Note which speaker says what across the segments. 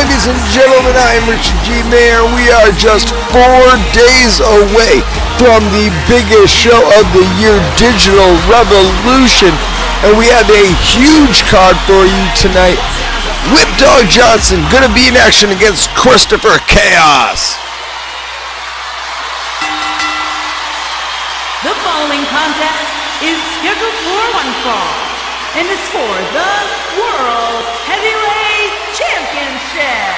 Speaker 1: ladies and gentlemen, I am Richard G. Mayer. We are just 4 days away from the biggest show of the year, Digital Revolution, and we have a huge card for you tonight. Whipdog Johnson going to be in action against Christopher Chaos.
Speaker 2: The following contest is scheduled for one fall and is for the World Heavyweight Championship.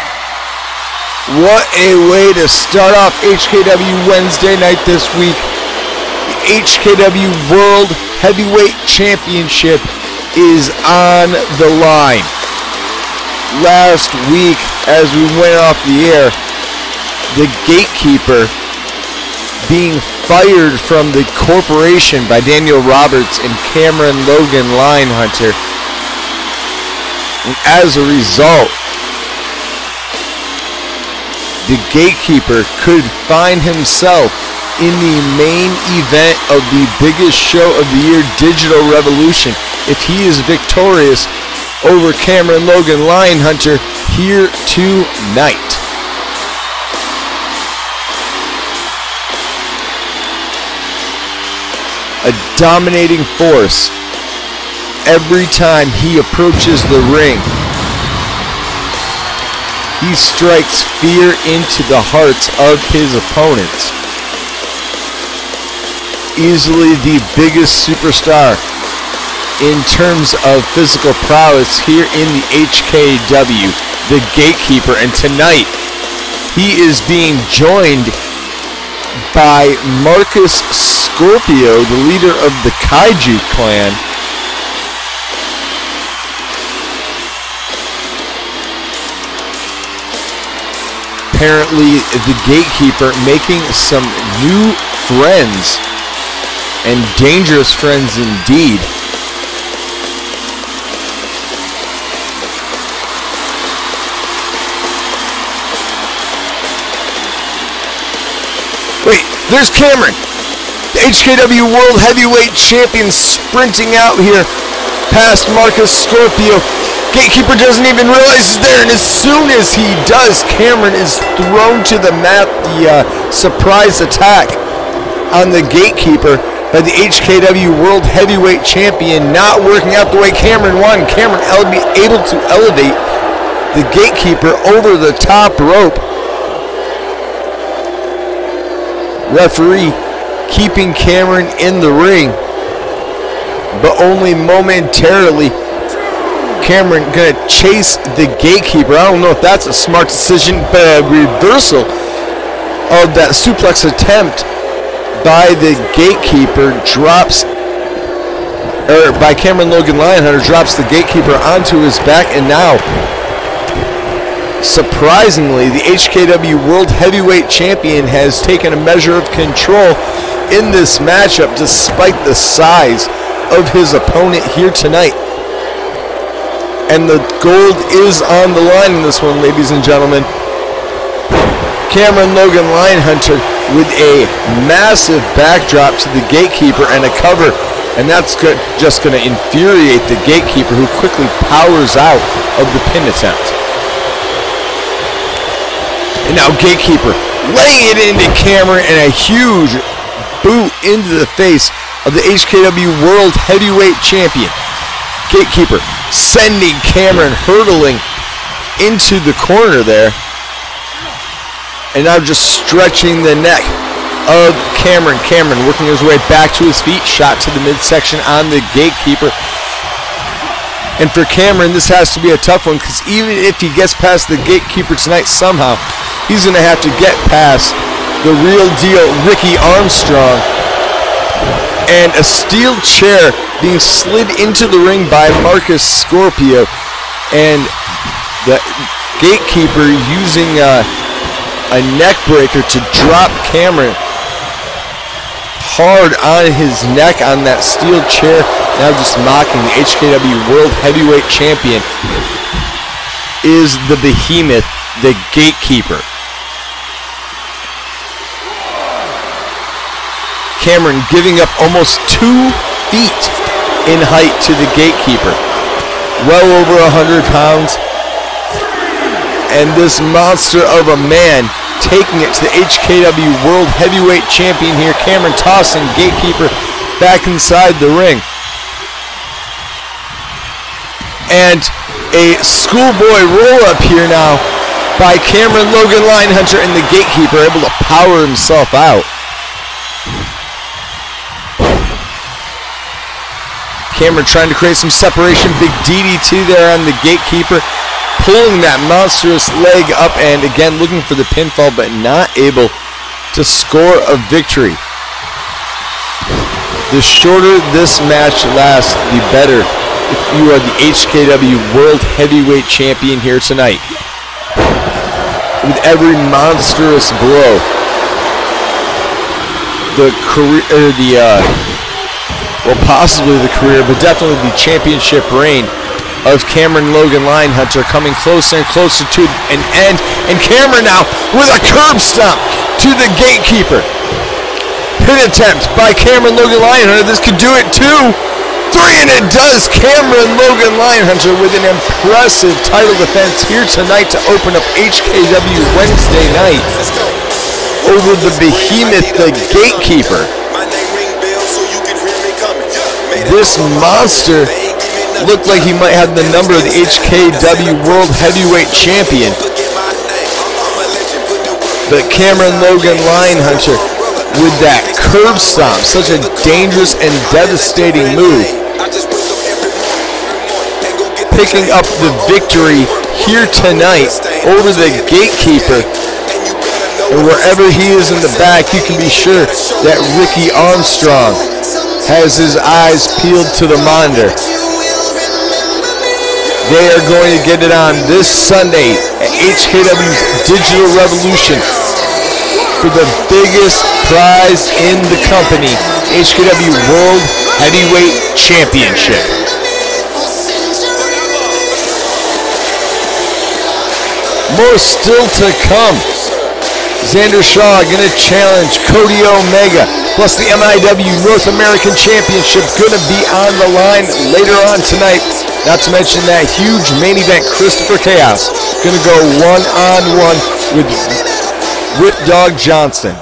Speaker 1: What a way to start off HKW Wednesday night this week. The HKW World Heavyweight Championship is on the line. Last week, as we went off the air, the Gatekeeper being fired from the corporation by Daniel Roberts and Cameron Logan Lyon Hunter. And as a result, the Gatekeeper could find himself in the main event of the biggest show of the year, Digital Revolution, if he is victorious over Cameron Logan Lyon Hunter here tonight. A dominating force every time he approaches the ring. He strikes fear into the hearts of his opponents. Easily the biggest superstar in terms of physical prowess here in the HKW, the Gatekeeper, and tonight he is being joined by Marcus Scorpio, the leader of the Kaiju clan. Apparently the Gatekeeper making some new friends, and dangerous friends indeed. Wait, there's Cameron, the HKW World Heavyweight Champion, sprinting out here past Marcus Scorpio. Gatekeeper doesn't even realize he's there, and as soon as he does, Cameron is thrown to the mat. The surprise attack on the Gatekeeper by the HKW World Heavyweight Champion not working out the way Cameron wanted. Cameron able to elevate the Gatekeeper over the top rope. Referee keeping Cameron in the ring, but only momentarily. Cameron gonna chase the Gatekeeper. I don't know if that's a smart decision, but a reversal of that suplex attempt by the Gatekeeper by Cameron Logan Lyon Hunter drops the Gatekeeper onto his back, and now, surprisingly, the HKW World Heavyweight Champion has taken a measure of control in this matchup despite the size of his opponent here tonight. And the gold is on the line in this one, ladies and gentlemen. Cameron Logan Lyon Hunter with a massive backdrop to the Gatekeeper and a cover, and that's just going to infuriate the Gatekeeper, who quickly powers out of the pin attempt. And now Gatekeeper laying it into Cameron, and a huge boot into the face of the HKW World Heavyweight Champion. Gatekeeper sending Cameron hurtling into the corner there. And now just stretching the neck of Cameron. Cameron working his way back to his feet. Shot to the midsection on the Gatekeeper. And for Cameron, this has to be a tough one, because even if he gets past the Gatekeeper tonight somehow, he's going to have to get past the real deal Ricky Armstrong. And a steel chair being slid into the ring by Marcus Scorpio. And the Gatekeeper using a neck breaker to drop Cameron hard on his neck on that steel chair. Now just mocking the HKW World Heavyweight Champion is the behemoth, the Gatekeeper. Cameron giving up almost 2 feet in height to the Gatekeeper. Well over 100 pounds. And this monster of a man taking it to the HKW World Heavyweight Champion here, Cameron, tossing Gatekeeper back inside the ring. And a schoolboy roll-up here now by Cameron Logan Lyon Hunter, and the Gatekeeper able to power himself out. Cameron trying to create some separation. Big DDT there on the Gatekeeper, pulling that monstrous leg up, and again looking for the pinfall, but not able to score a victory. The shorter this match lasts, the better if you are the HKW World Heavyweight Champion here tonight. With every monstrous blow, the career, well, possibly the career, but definitely the championship reign of Cameron Logan Lyon Hunter coming closer and closer to an end. And Cameron now with a curb stomp to the Gatekeeper. Pin attempt by Cameron Logan Lyon Hunter. This could do it too. 3, and it does. Cameron Logan Lyon Hunter with an impressive title defense here tonight to open up HKW Wednesday night over the behemoth, the Gatekeeper. This monster looked like he might have the number of the HKW World Heavyweight Champion, but Cameron Logan Lyon Hunter with that curb stomp, such a dangerous and devastating move, picking up the victory here tonight over the Gatekeeper. And wherever he is in the back, you can be sure that Ricky Armstrong has his eyes peeled to the monitor. They are going to get it on this Sunday at HKW's Digital Revolution for the biggest prize in the company, HKW World Heavyweight Championship. More still to come. Xander Shaw going to challenge Cody Omega, plus the MIW North American Championship going to be on the line later on tonight. Not to mention that huge main event, Christopher Chaos going to go one-on-one with Whipdog Johnson.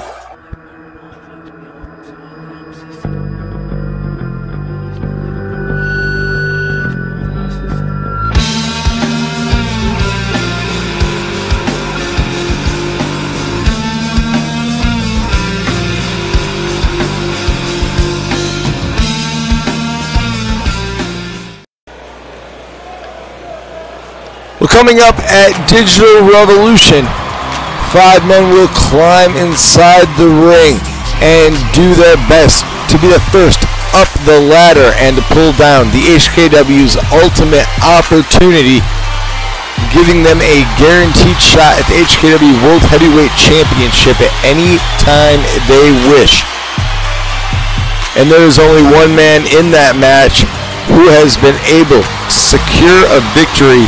Speaker 1: Well, coming up at Digital Revolution, 5 men will climb inside the ring and do their best to be the first up the ladder and to pull down the HKW's ultimate opportunity, giving them a guaranteed shot at the HKW World Heavyweight Championship at any time they wish. And there is only one man in that match who has been able to secure a victory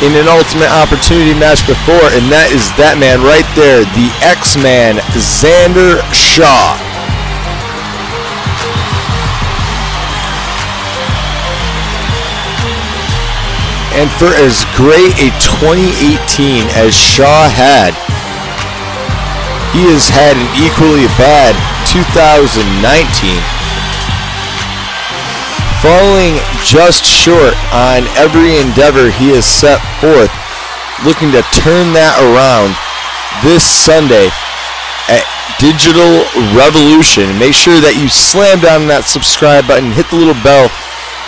Speaker 1: in an ultimate opportunity match before, and that is that man right there, the X-Man, Xander Shaw. And for as great a 2018 as Shaw had, he has had an equally bad 2019. Falling just short on every endeavor he has set forth, looking to turn that around this Sunday at Digital Revolution. Make sure that you slam down that subscribe button, hit the little bell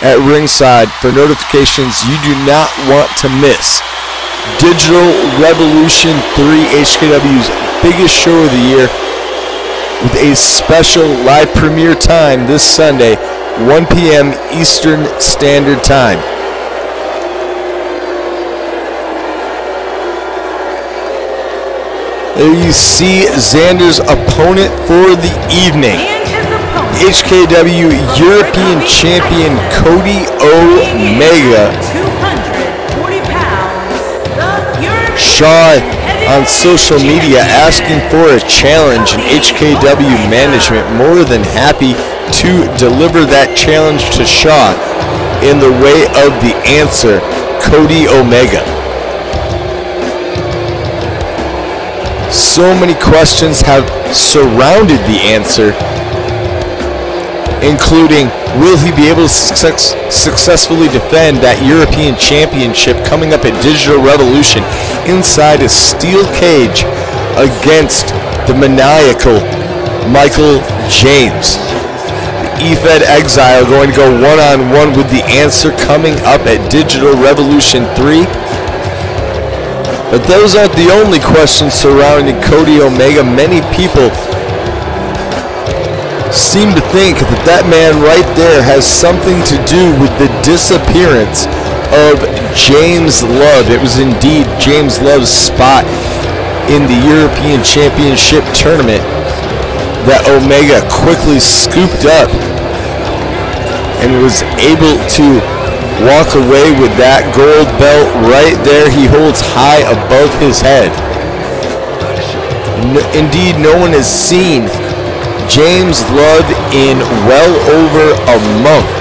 Speaker 1: at ringside for notifications you do not want to miss. Digital Revolution 3, HKW's biggest show of the year, with a special live premiere time this Sunday, 1 p.m. Eastern Standard Time. There you see Xander's opponent for the evening, HKW European Champion Cody Omega.
Speaker 2: 240 pounds,
Speaker 1: Shaw on social media asking for a challenge, and HKW management more than happy to deliver that challenge to Shaw in the way of the answer, Cody Omega. So many questions have surrounded the answer, including, will he be able to successfully defend that European Championship coming up at Digital Revolution inside a steel cage against the maniacal Michael James? The eFed Exile going to go one-on-one with the answer coming up at Digital Revolution 3. But those aren't the only questions surrounding Cody Omega. Many people seem to think that that man right there has something to do with the disappearance of James Love. It was indeed James Love's spot in the European Championship tournament that Omega quickly scooped up and was able to walk away with that gold belt right there he holds high above his head. Indeed, no one has seen James Love in well over a month.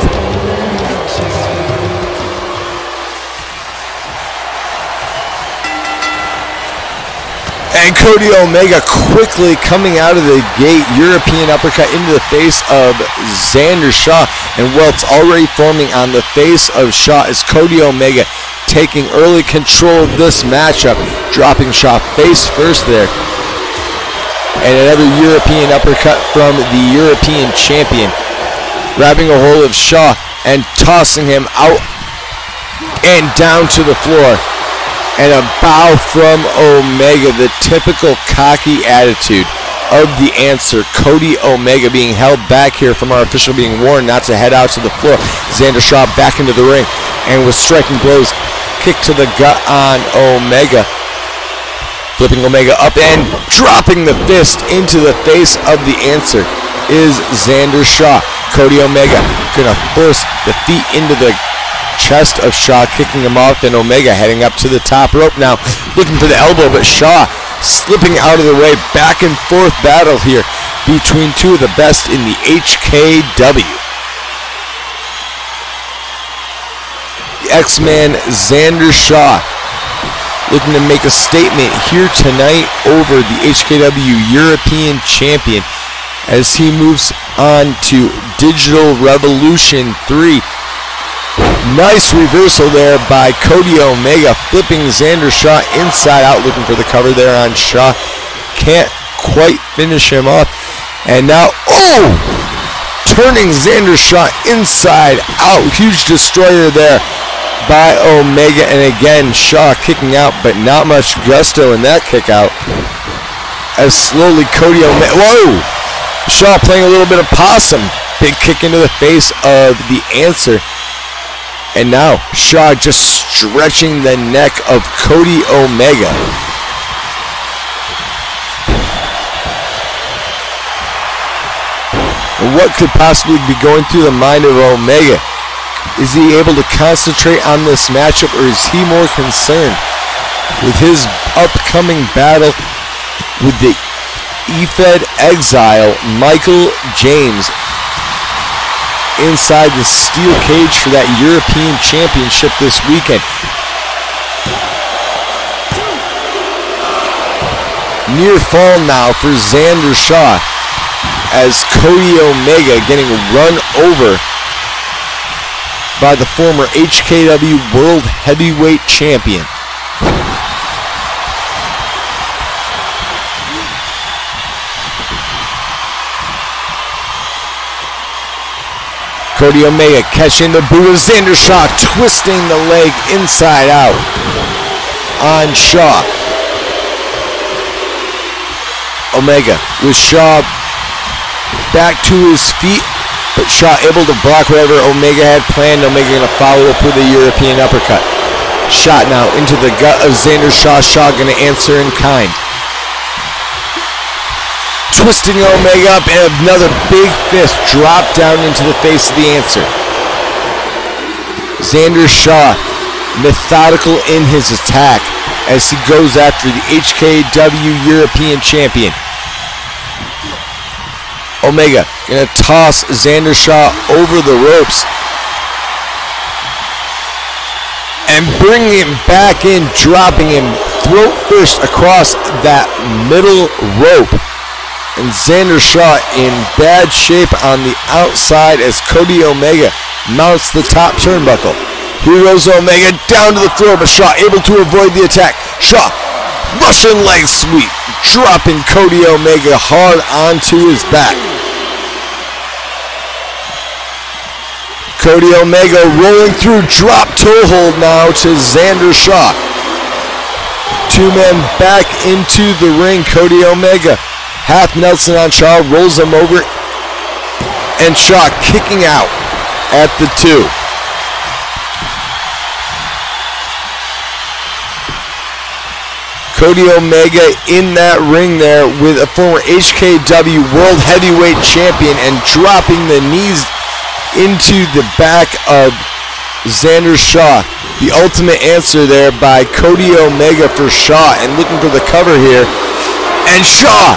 Speaker 1: And Cody Omega quickly coming out of the gate, European uppercut into the face of Xander Shaw. And welts already forming on the face of Shaw as Cody Omega taking early control of this matchup, dropping Shaw face first there. And another European uppercut from the European champion, grabbing a hold of Shaw and tossing him out and down to the floor. And a bow from Omega, the typical cocky attitude of the answer. Cody Omega being held back here from our official being warned not to head out to the floor. Xander Shaw back into the ring and with striking blows, kick to the gut on Omega. Flipping Omega up and dropping the fist into the face of the answer is Xander Shaw. Cody Omega gonna force the feet into the chest of Shaw, kicking him off, and Omega heading up to the top rope now, looking for the elbow, but Shaw slipping out of the way. Back and forth battle here between two of the best in the HKW. The X-Man Xander Shaw looking to make a statement here tonight over the HKW European Champion as he moves on to Digital Revolution 3. Nice reversal there by Cody Omega, flipping Xander Shaw inside out, looking for the cover there on Shaw. Can't quite finish him off. And now, turning Xander Shaw inside out. Huge destroyer there by Omega. And again, Shaw kicking out, but not much gusto in that kick out. As slowly Cody Omega, Shaw playing a little bit of possum. Big kick into the face of the answer. And now Shaw just stretching the neck of Cody Omega. What could possibly be going through the mind of Omega? Is he able to concentrate on this matchup, or is he more concerned with his upcoming battle with the eFed Exile, Michael James, inside the steel cage for that European Championship this weekend? Near fall now for Xander Shaw as Cody Omega getting run over by the former HKW World Heavyweight Champion. Cody Omega catching the boot of Xander Shaw, twisting the leg inside out on Shaw. Omega with Shaw back to his feet, but Shaw able to block whatever Omega had planned. Omega going to follow up with a European uppercut. Shot now into the gut of Xander Shaw. Shaw going to answer in kind. Twisting Omega up, and another big fist dropped down into the face of the answer. Xander Shaw methodical in his attack as he goes after the HKW European Champion. Omega gonna toss Xander Shaw over the ropes and bring him back in, dropping him throat first across that middle rope. And Xander Shaw in bad shape on the outside as Cody Omega mounts the top turnbuckle. Here goes Omega down to the floor, but Shaw able to avoid the attack. Shaw, Russian leg sweep, dropping Cody Omega hard onto his back. Cody Omega rolling through, drop toe hold now to Xander Shaw. Two men back into the ring. Cody Omega, half Nelson on Shaw, rolls him over, and Shaw kicking out at the 2. Cody Omega in that ring there with a former HKW World Heavyweight Champion and dropping the knees into the back of Xander Shaw. The ultimate answer there by Cody Omega for Shaw, and looking for the cover here. And Shaw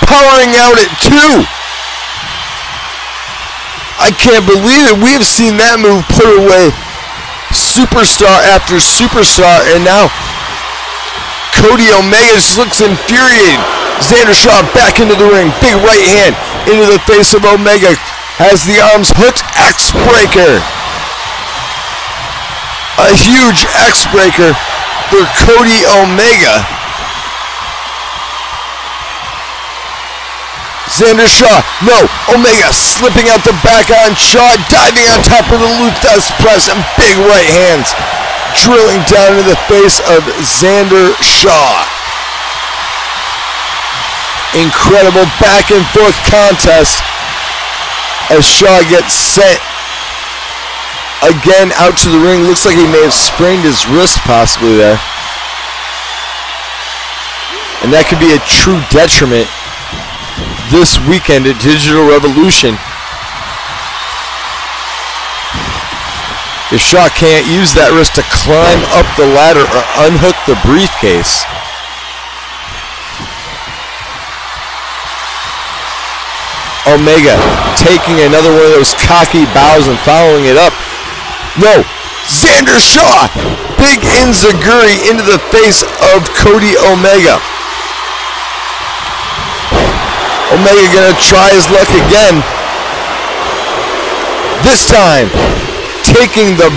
Speaker 1: powering out at 2. I can't believe it. We have seen that move put away superstar after superstar, and now Cody Omega just looks infuriated. Xander Shaw back into the ring. Big right hand into the face of Omega. Has the arms hooked. X-Breaker. A huge X-Breaker for Cody Omega. Xander Shaw. No. Omega slipping out the back on Shaw. Diving on top of the Luthes press. And big right hands drilling down into the face of Xander Shaw. Incredible back and forth contest as Shaw gets sent again out to the ring. Looks like he may have sprained his wrist possibly there. And that could be a true detriment this weekend at Digital Revolution. If Shaw can't use that wrist to climb up the ladder or unhook the briefcase. Omega taking another one of those cocky bows and following it up. No, Xander Shaw, big enziguri into the face of Cody Omega. Omega gonna try his luck again. This time, taking the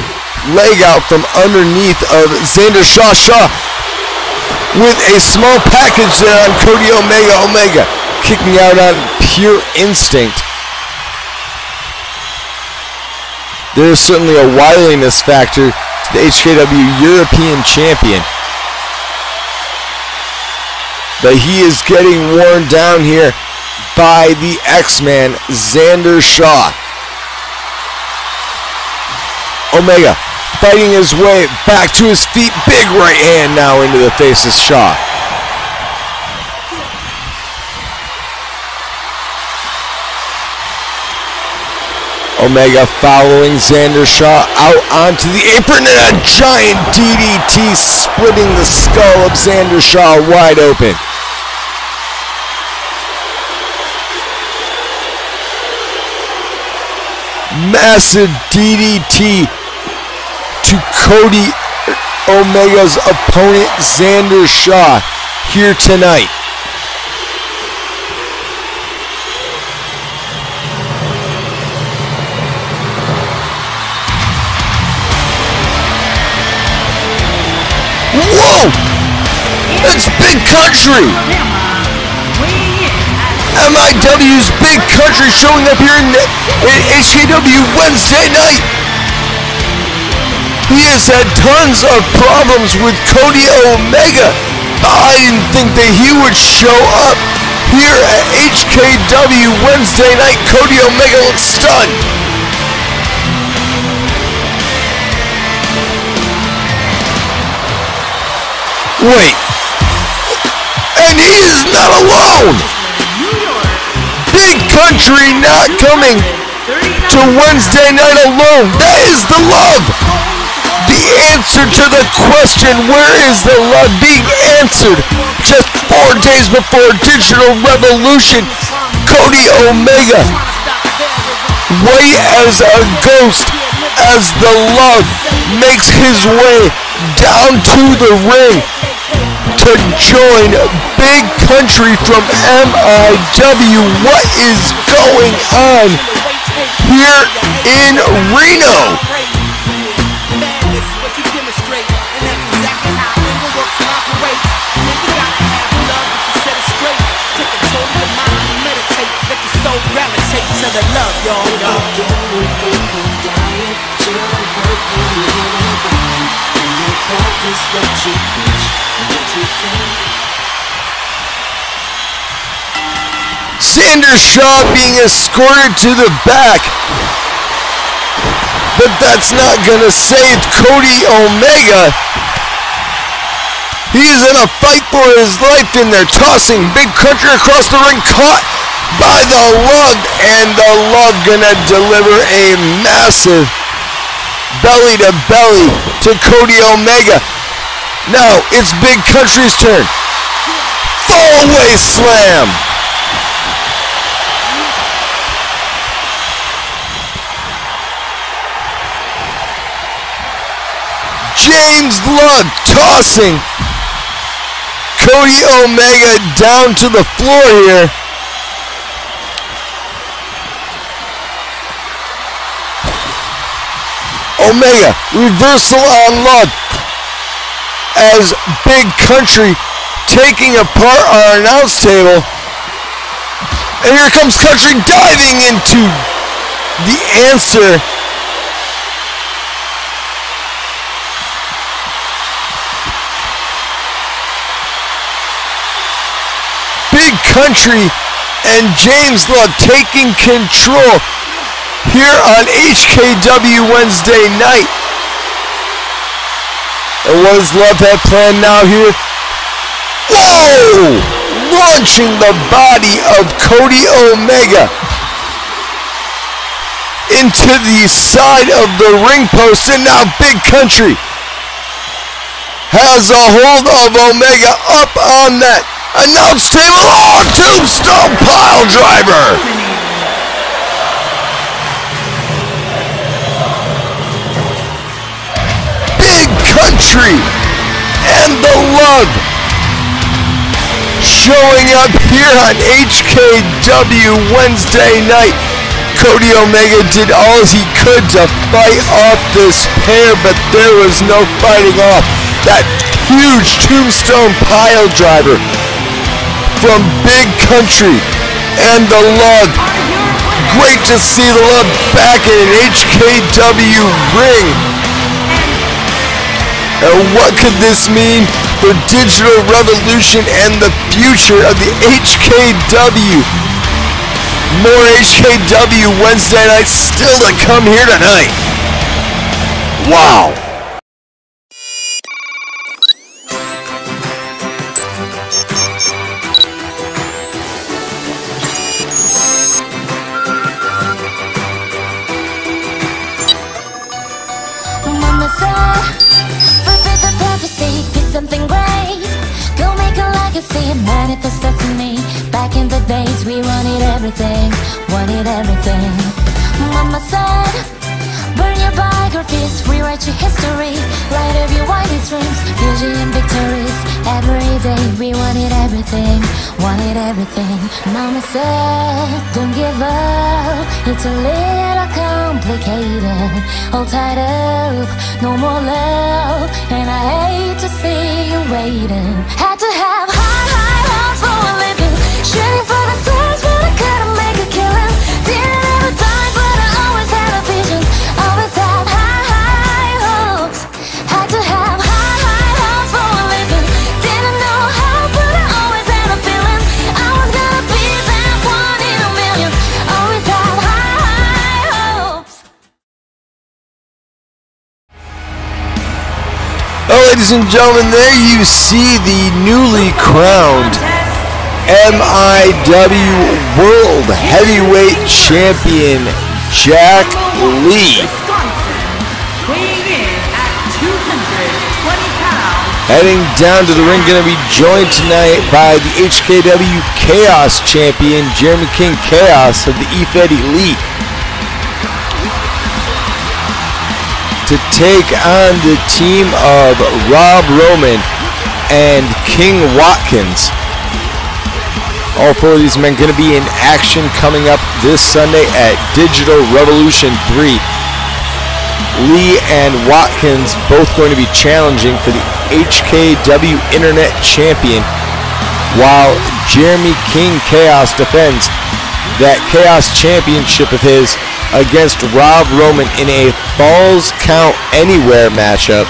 Speaker 1: leg out from underneath of Xander Shaw. Shaw with a small package there on Cody Omega. Omega kicking out on pure instinct. There is certainly a wiliness factor to the HKW European Champion. But he is getting worn down here by the X-Man, Xander Shaw. Omega fighting his way back to his feet. Big right hand now into the face of Shaw. Omega following Xander Shaw out onto the apron, and a giant DDT splitting the skull of Xander Shaw wide open. Massive DDT to Cody Omega's opponent, Xander Shaw, here tonight. Whoa! That's Big Country! MIW's Big Country showing up here in HKW Wednesday night. He has had tons of problems with Cody Omega. I didn't think that he would show up here at HKW Wednesday night. Cody Omega looks stunned. Wait. And he is not alone. Big Country not coming to Wednesday night alone. That is the love. The answer to the question, where is the love, being answered just 4 days before Digital Revolution. Cody Omega, white as a ghost, as the love makes his way down to the ring. to join Big Country from MIW. What is going on here in Reno? Sanders Shaw being escorted to the back, but that's not gonna save Cody Omega. He's in a fight for his life in there, tossing Big Country across the ring, caught by the lug, and the lug gonna deliver a massive belly to belly to Cody Omega. Now it's Big Country's turn. Fallaway slam. James Lug tossing Cody Omega down to the floor here. Omega, reversal on Lug as Big Country taking apart our announce table. And here comes Country diving into the answer. Big Country and James Love taking control here on HKW Wednesday night. And what does Love have planned now here? Whoa! Launching the body of Cody Omega into the side of the ring post, and now Big Country has a hold of Omega up on that announce table. Oh, tombstone pile driver! Big Country and the Lug showing up here on HKW Wednesday night. Cody Omega did all he could to fight off this pair, but there was no fighting off that huge tombstone pile driver from Big Country and the Lug. Great to see the Lug back in an HKW ring. And what could this mean for digital revolution and the future of the HKW? More HKW Wednesday night still to come here tonight. Wow.
Speaker 3: Mama said, fulfill the prophecy, be something great. Go make a legacy, manifest destiny. Back in the days we wanted everything, wanted everything. Mama said, burn your biographies, rewrite your history. Light up your wildest dreams, vision and victories. Every day we wanted everything, wanted everything. Mama said, don't give up, it's a little complicated. Hold tight up, no more love, and I hate to see you waiting. Had to have high hopes for a living, shooting for the stars, but I couldn't make a killing. Didn't ever die, but I always had a vision. Always had high hopes. Had to have high hopes for a living. Didn't know how, but I always had a feeling I was gonna be that one in a million. Always had high hopes.
Speaker 1: Well, ladies and gentlemen, there you see the newly crowned MIW World Heavyweight Champion Jack Lee,
Speaker 2: Weighing in at 220 pounds.
Speaker 1: heading down to the ring, going to be joined tonight by the HKW Chaos Champion Jeremy King Chaos of the EFED Elite to take on the team of Rob Roman and King Watkins. All four of these men going to be in action coming up this Sunday at Digital Revolution 3. Lee and Watkins both going to be challenging for the HKW Internet Champion, while Jeremy King Chaos defends that Chaos Championship of his against Rob Roman in a Falls Count Anywhere matchup.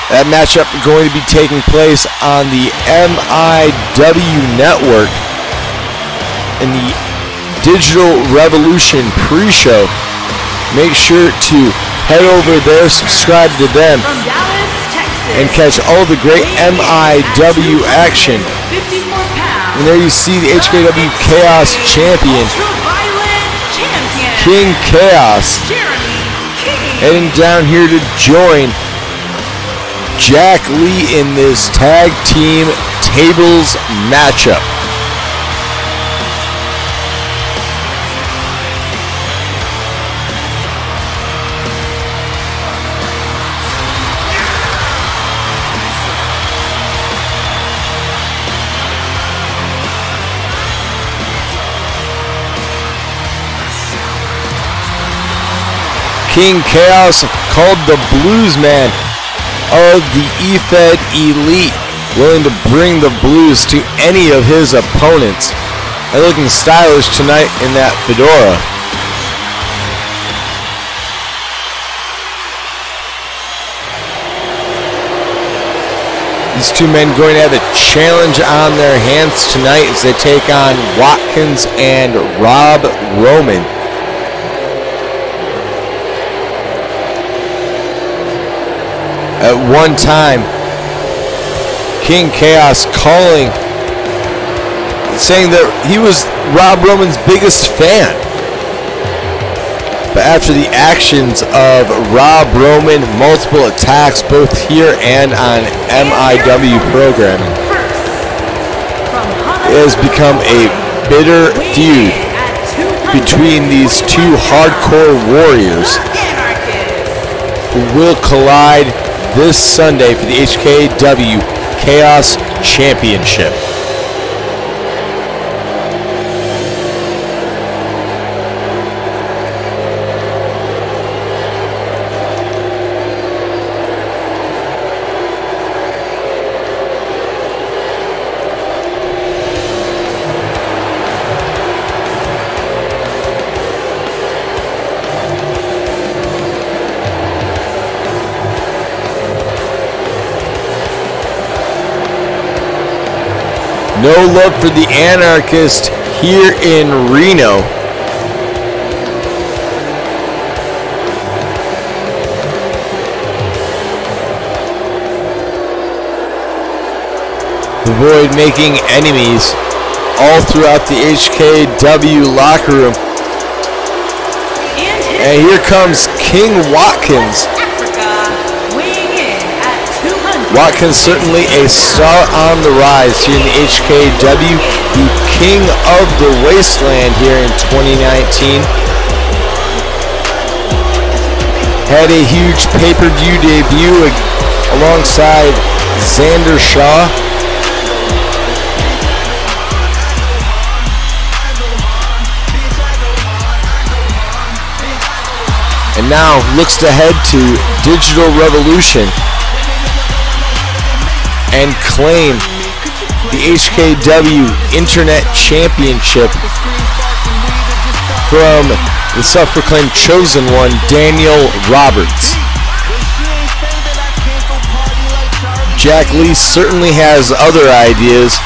Speaker 1: That matchup going to be taking place on the MIW network in the Digital Revolution pre-show. Make sure to head over there, subscribe to them,
Speaker 2: From Dallas, Texas,
Speaker 1: and catch all the great MIW action.
Speaker 2: 54 pounds,
Speaker 1: And there you see the HKW Chaos Champion,
Speaker 2: ultraviolet champion,
Speaker 1: King Chaos,
Speaker 2: Jeremy King.
Speaker 1: heading down here to join Jack Lee in this tag team tables matchup. King Chaos, called the Blues Man of the EFED Elite, willing to bring the blues to any of his opponents. And looking stylish tonight in that fedora. These two men going to have a challenge on their hands tonight as they take on Watkins and Rob Roman. At one time, King Chaos calling, saying that he was Rob Roman's biggest fan. But after the actions of Rob Roman, multiple attacks both here and on MIW programming, it has become a bitter feud between these two hardcore warriors who will collide this Sunday for the HKW Chaos Championship. No love for the Anarchist here in Reno. Avoid making enemies all throughout the HKW locker room. And here comes King Watkins. Watkins certainly a star on the rise here in the HKW, the king of the wasteland here in 2019. Had a huge pay-per-view debut alongside Xander Shaw. And now looks to head to Digital Revolution and claim the HKW Internet Championship from the self-proclaimed chosen one, Daniel Roberts. Jack Lee certainly has other ideas.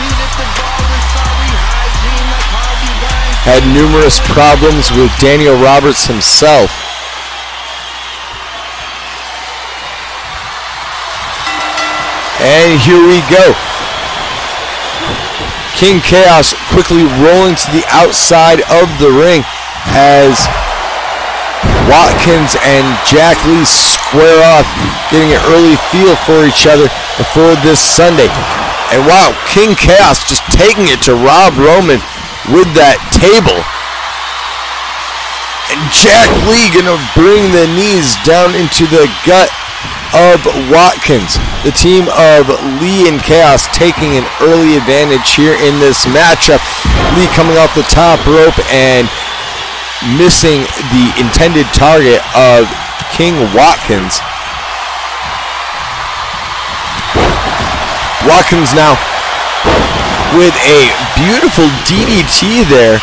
Speaker 1: Had numerous problems with Daniel Roberts himself. And here we go. King Chaos quickly rolling to the outside of the ring as Watkins and Jack Lee square off, getting an early feel for each other before this Sunday. And wow, King Chaos just taking it to Rob Roman with that table. And Jack Lee gonna bring the knees down into the gut of Watkins. The team of Lee and Chaos taking an early advantage here in this matchup. Lee coming off the top rope and missing the intended target of King Watkins. Watkins now with a beautiful DDT there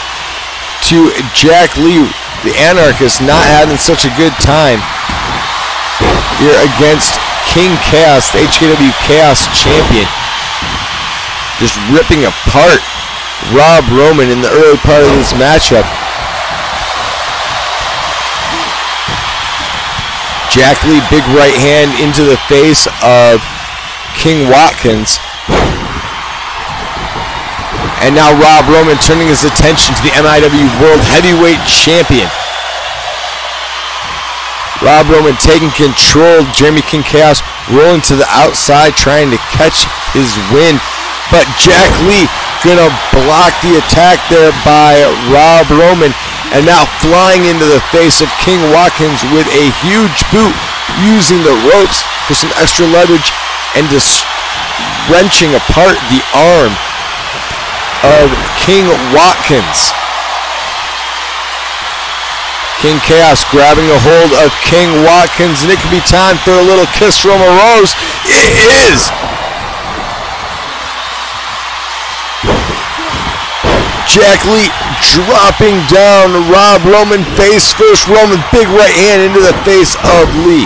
Speaker 1: to Jack Lee. The Anarchist not having such a good time here against King Chaos, the HKW Chaos champion. Just ripping apart Rob Roman in the early part of this matchup. Jack Lee, big right hand into the face of King Watkins. And now Rob Roman turning his attention to the MIW World Heavyweight Champion. Rob Roman taking control. Jeremy King Chaos rolling to the outside, trying to catch his win. But Jack Lee gonna block the attack there by Rob Roman. And now flying into the face of King Watkins with a huge boot, using the ropes for some extra leverage and just wrenching apart the arm of King Watkins. King Chaos grabbing a hold of King Watkins, and it could be time for a little kiss from a rose. It is! Jack Lee dropping down Rob Roman face first. Roman, big right hand into the face of Lee.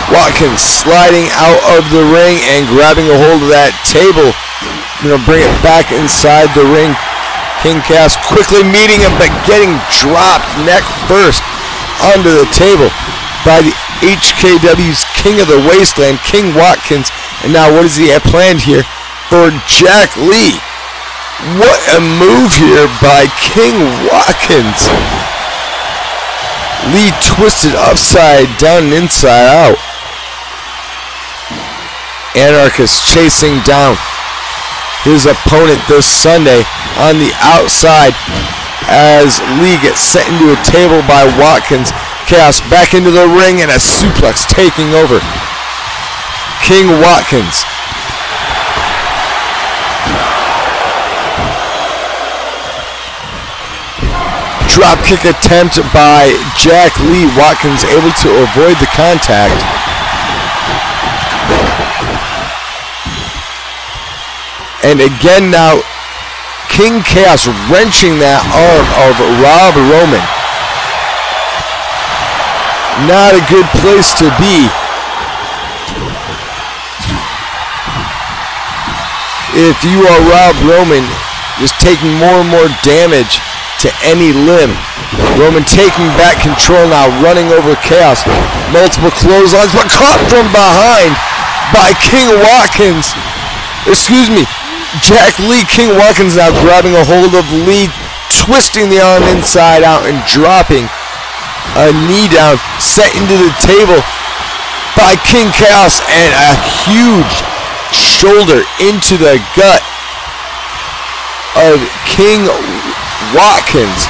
Speaker 1: Watkins sliding out of the ring and grabbing a hold of that table. Gonna bring it back inside the ring. King Chaos quickly meeting him, but getting dropped neck first onto the table by the HKW's King of the Wasteland, King Watkins. And now what does he have planned here for Jack Lee? What a move here by King Watkins. Lee twisted upside down and inside out. Anarchist chasing down his opponent this Sunday on the outside as Lee gets set into a table by Watkins. Chaos back into the ring and a suplex taking over King Watkins. Dropkick attempt by Jack Lee. Watkins able to avoid the contact. And again now, King Chaos wrenching that arm of Rob Roman. Not a good place to be. If you are Rob Roman, just taking more and more damage to any limb. Roman taking back control now, running over Chaos. Multiple clotheslines, but caught from behind by King Watkins. Excuse me. Jack Lee. King Watkins now grabbing a hold of Lee, twisting the arm inside out and dropping a knee down, set into the table by King Chaos, and a huge shoulder into the gut of King Watkins.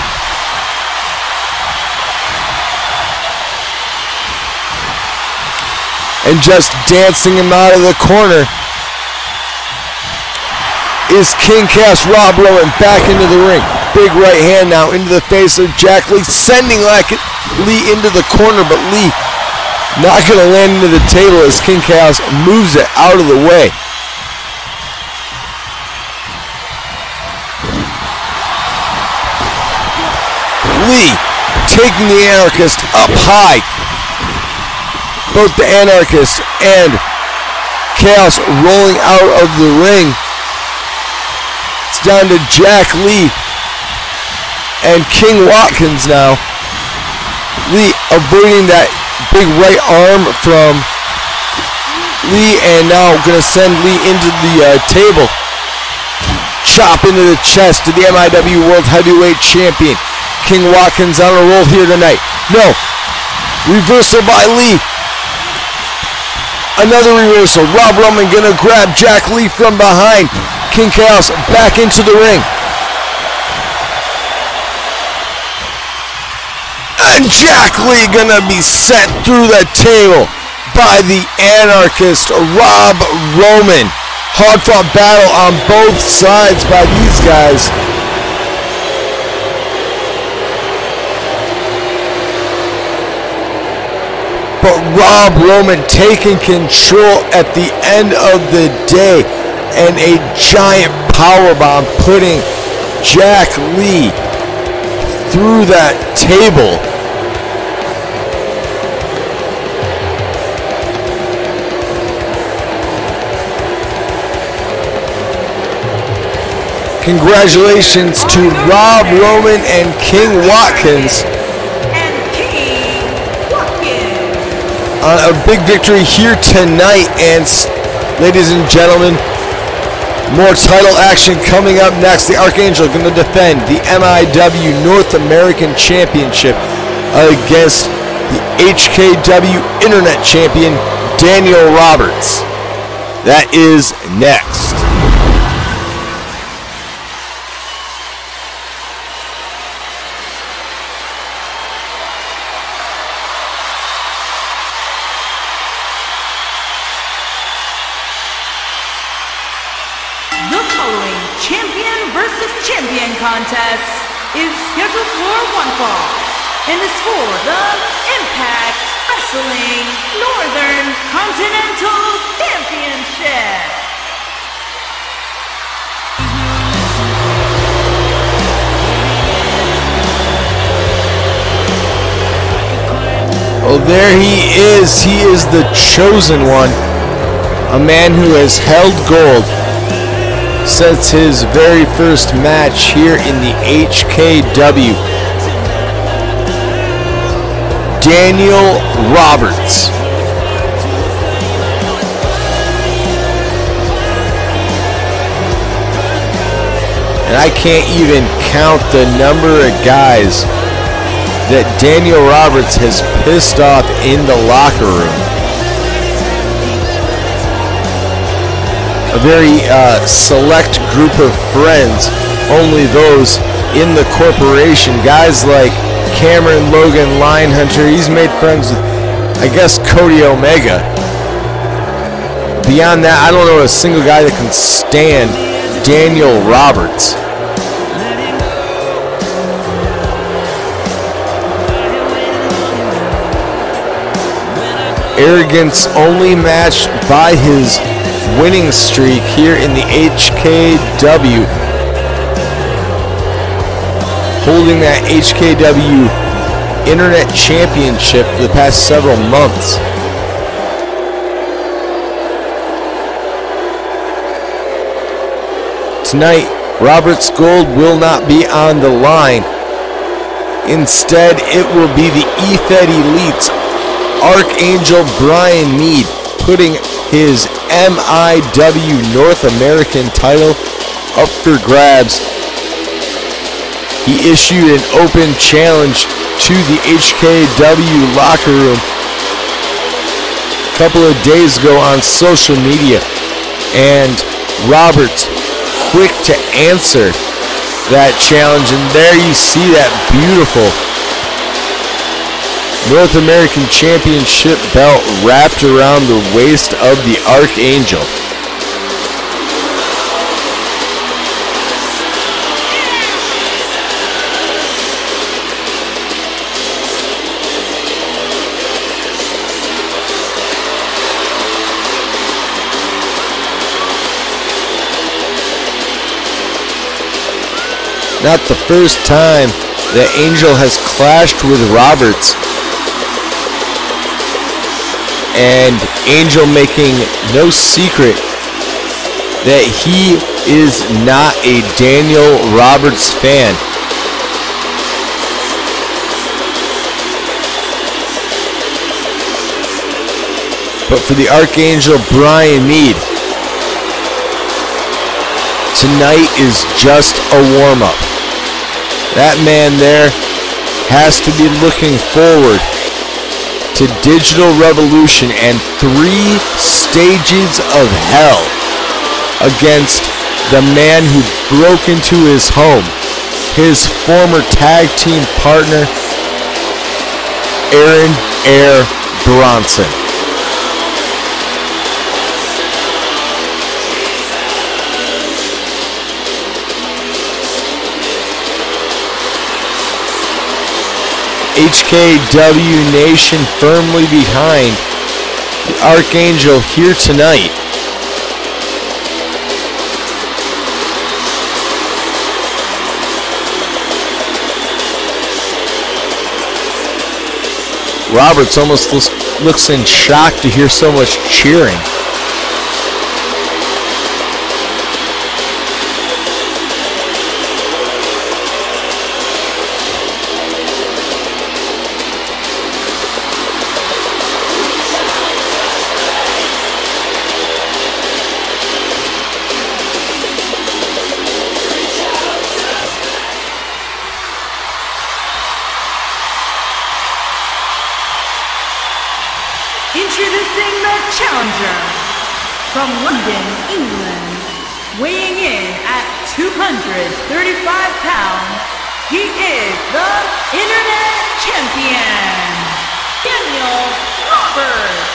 Speaker 1: And just dancing him out of the corner is King Chaos. Rob Roman back into the ring. Big right hand now into the face of Jack Lee, sending Lee into the corner, but Lee not going to land into the table as King Chaos moves it out of the way. Lee taking the Anarchist up high. Both the Anarchist and Chaos rolling out of the ring. It's down to Jack Lee and King Watkins now. Lee avoiding that big right arm from Lee, and now going to send Lee into the table. Chop into the chest to the MIW World Heavyweight Champion. King Watkins on a roll here tonight. No. Reversal by Lee. Another reversal. Rob Roman going to grab Jack Lee from behind. King Chaos back into the ring. And Jack Lee gonna be sent through the table by the anarchist Rob Roman. Hard fought battle on both sides by these guys. But Rob Roman taking control at the end of the day, and a giant powerbomb putting Jack Lee through that table. Congratulations to Rob Roman and King Watkins on a big victory here tonight. And ladies and gentlemen, more title action coming up next. The Archangel going to defend the MIW North American Championship against the HKW Internet Champion Daniel Roberts. That is next.
Speaker 2: Contest is scheduled for one fall and is for the Impact Wrestling Northern Continental Championship.
Speaker 1: Oh, there he is. He is the chosen one. A man who has held gold. Sets his very first match here in the HKW. Daniel Roberts. And I can't even count the number of guys that Daniel Roberts has pissed off in the locker room. A very select group of friends, only those in the corporation. Guys like Cameron Logan Lyon Hunter, he's made friends with, I guess, Cody Omega. Beyond that, I don't know a single guy that can stand Daniel Roberts. Arrogance only matched by his winning streak here in the HKW, holding that HKW Internet Championship for the past several months. Tonight, Roberts' gold will not be on the line. Instead, it will be the EFED Elite's Archangel Brian Mead putting his MIW North American title up for grabs. He issued an open challenge to the HKW locker room a couple of days ago on social media, and Roberts quick to answer that challenge, and there you see that beautiful North American Championship belt wrapped around the waist of the Archangel. Not the first time that Angel has clashed with Roberts. And Angel making no secret that he is not a Daniel Roberts fan. But for the Archangel Brian Mead, tonight is just a warm-up. That man there has to be looking forward to Digital Revolution and 3 stages of hell against the man who broke into his home, his former tag team partner, Aaron Air Bronson. HKW Nation firmly behind the Archangel here tonight. Roberts almost looks in shock to hear so much cheering.
Speaker 2: Introducing the challenger from London, England, weighing in at 235 pounds, he is the Internet Champion, Daniel Roberts.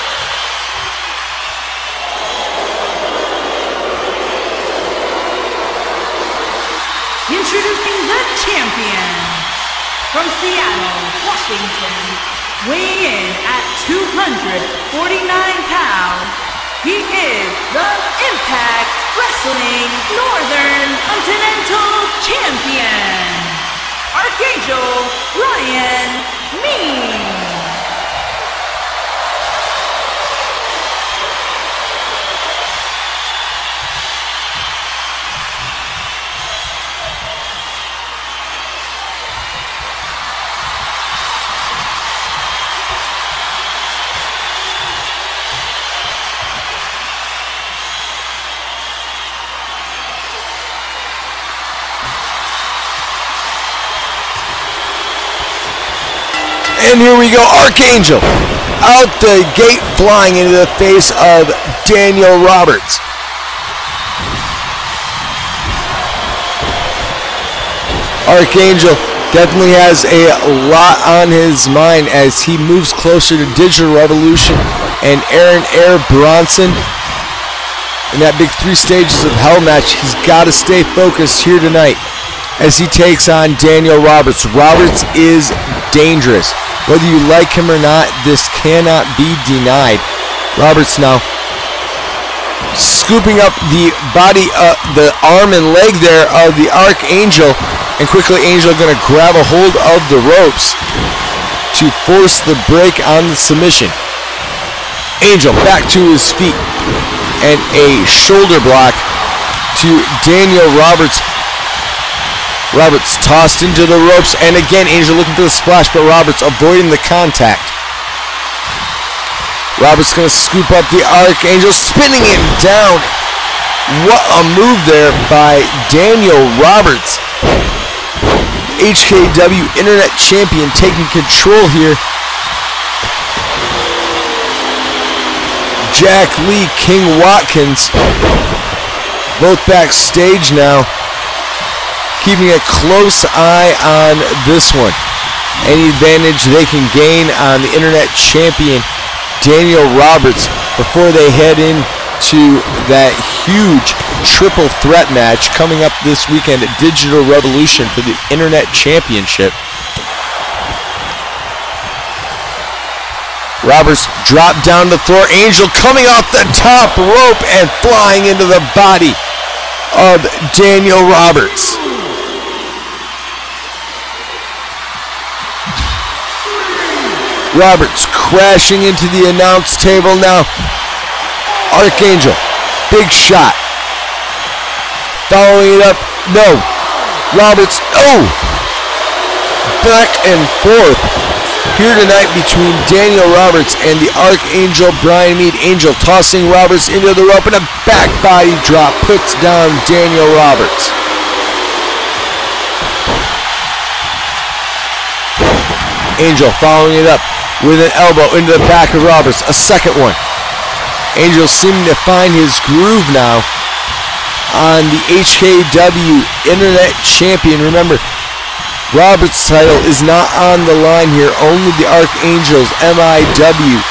Speaker 2: Introducing the champion from Seattle, Washington, weighing in at 249 pounds, he is the Impact Wrestling Northern Continental Champion, Archangel Ryan Mead.
Speaker 1: And here we go, Archangel out the gate flying into the face of Daniel Roberts. Archangel definitely has a lot on his mind as he moves closer to Digital Revolution and Aaron Air Bronson. In that big 3 stages of hell match, he's got to stay focused here tonight as he takes on Daniel Roberts. Roberts is dangerous. Whether you like him or not, this cannot be denied. Roberts now scooping up the body, the arm and leg there of the Archangel, and quickly Angel going to grab a hold of the ropes to force the break on the submission. Angel back to his feet and a shoulder block to Daniel Roberts. Roberts tossed into the ropes, and again Angel looking for the splash, but Roberts avoiding the contact. Roberts going to scoop up the Archangel, spinning it down. What a move there by Daniel Roberts. HKW Internet Champion taking control here. Jack Lee, King Watkins, both backstage now, keeping a close eye on this one. Any advantage they can gain on the Internet Champion, Daniel Roberts, before they head into that huge triple threat match coming up this weekend at Digital Revolution for the Internet Championship. Roberts dropped down the floor. Angel coming off the top rope and flying into the body of Daniel Roberts. Roberts crashing into the announce table now. Archangel, big shot. Following it up, no. Roberts, oh! Back and forth here tonight between Daniel Roberts and the Archangel Brian Mead. Angel tossing Roberts into the rope, and a back body drop puts down Daniel Roberts. Angel following it up with an elbow into the back of Roberts. A second one. Angel seeming to find his groove now on the HKW Internet Champion. Remember, Roberts' title is not on the line here. Only the Archangel's MIW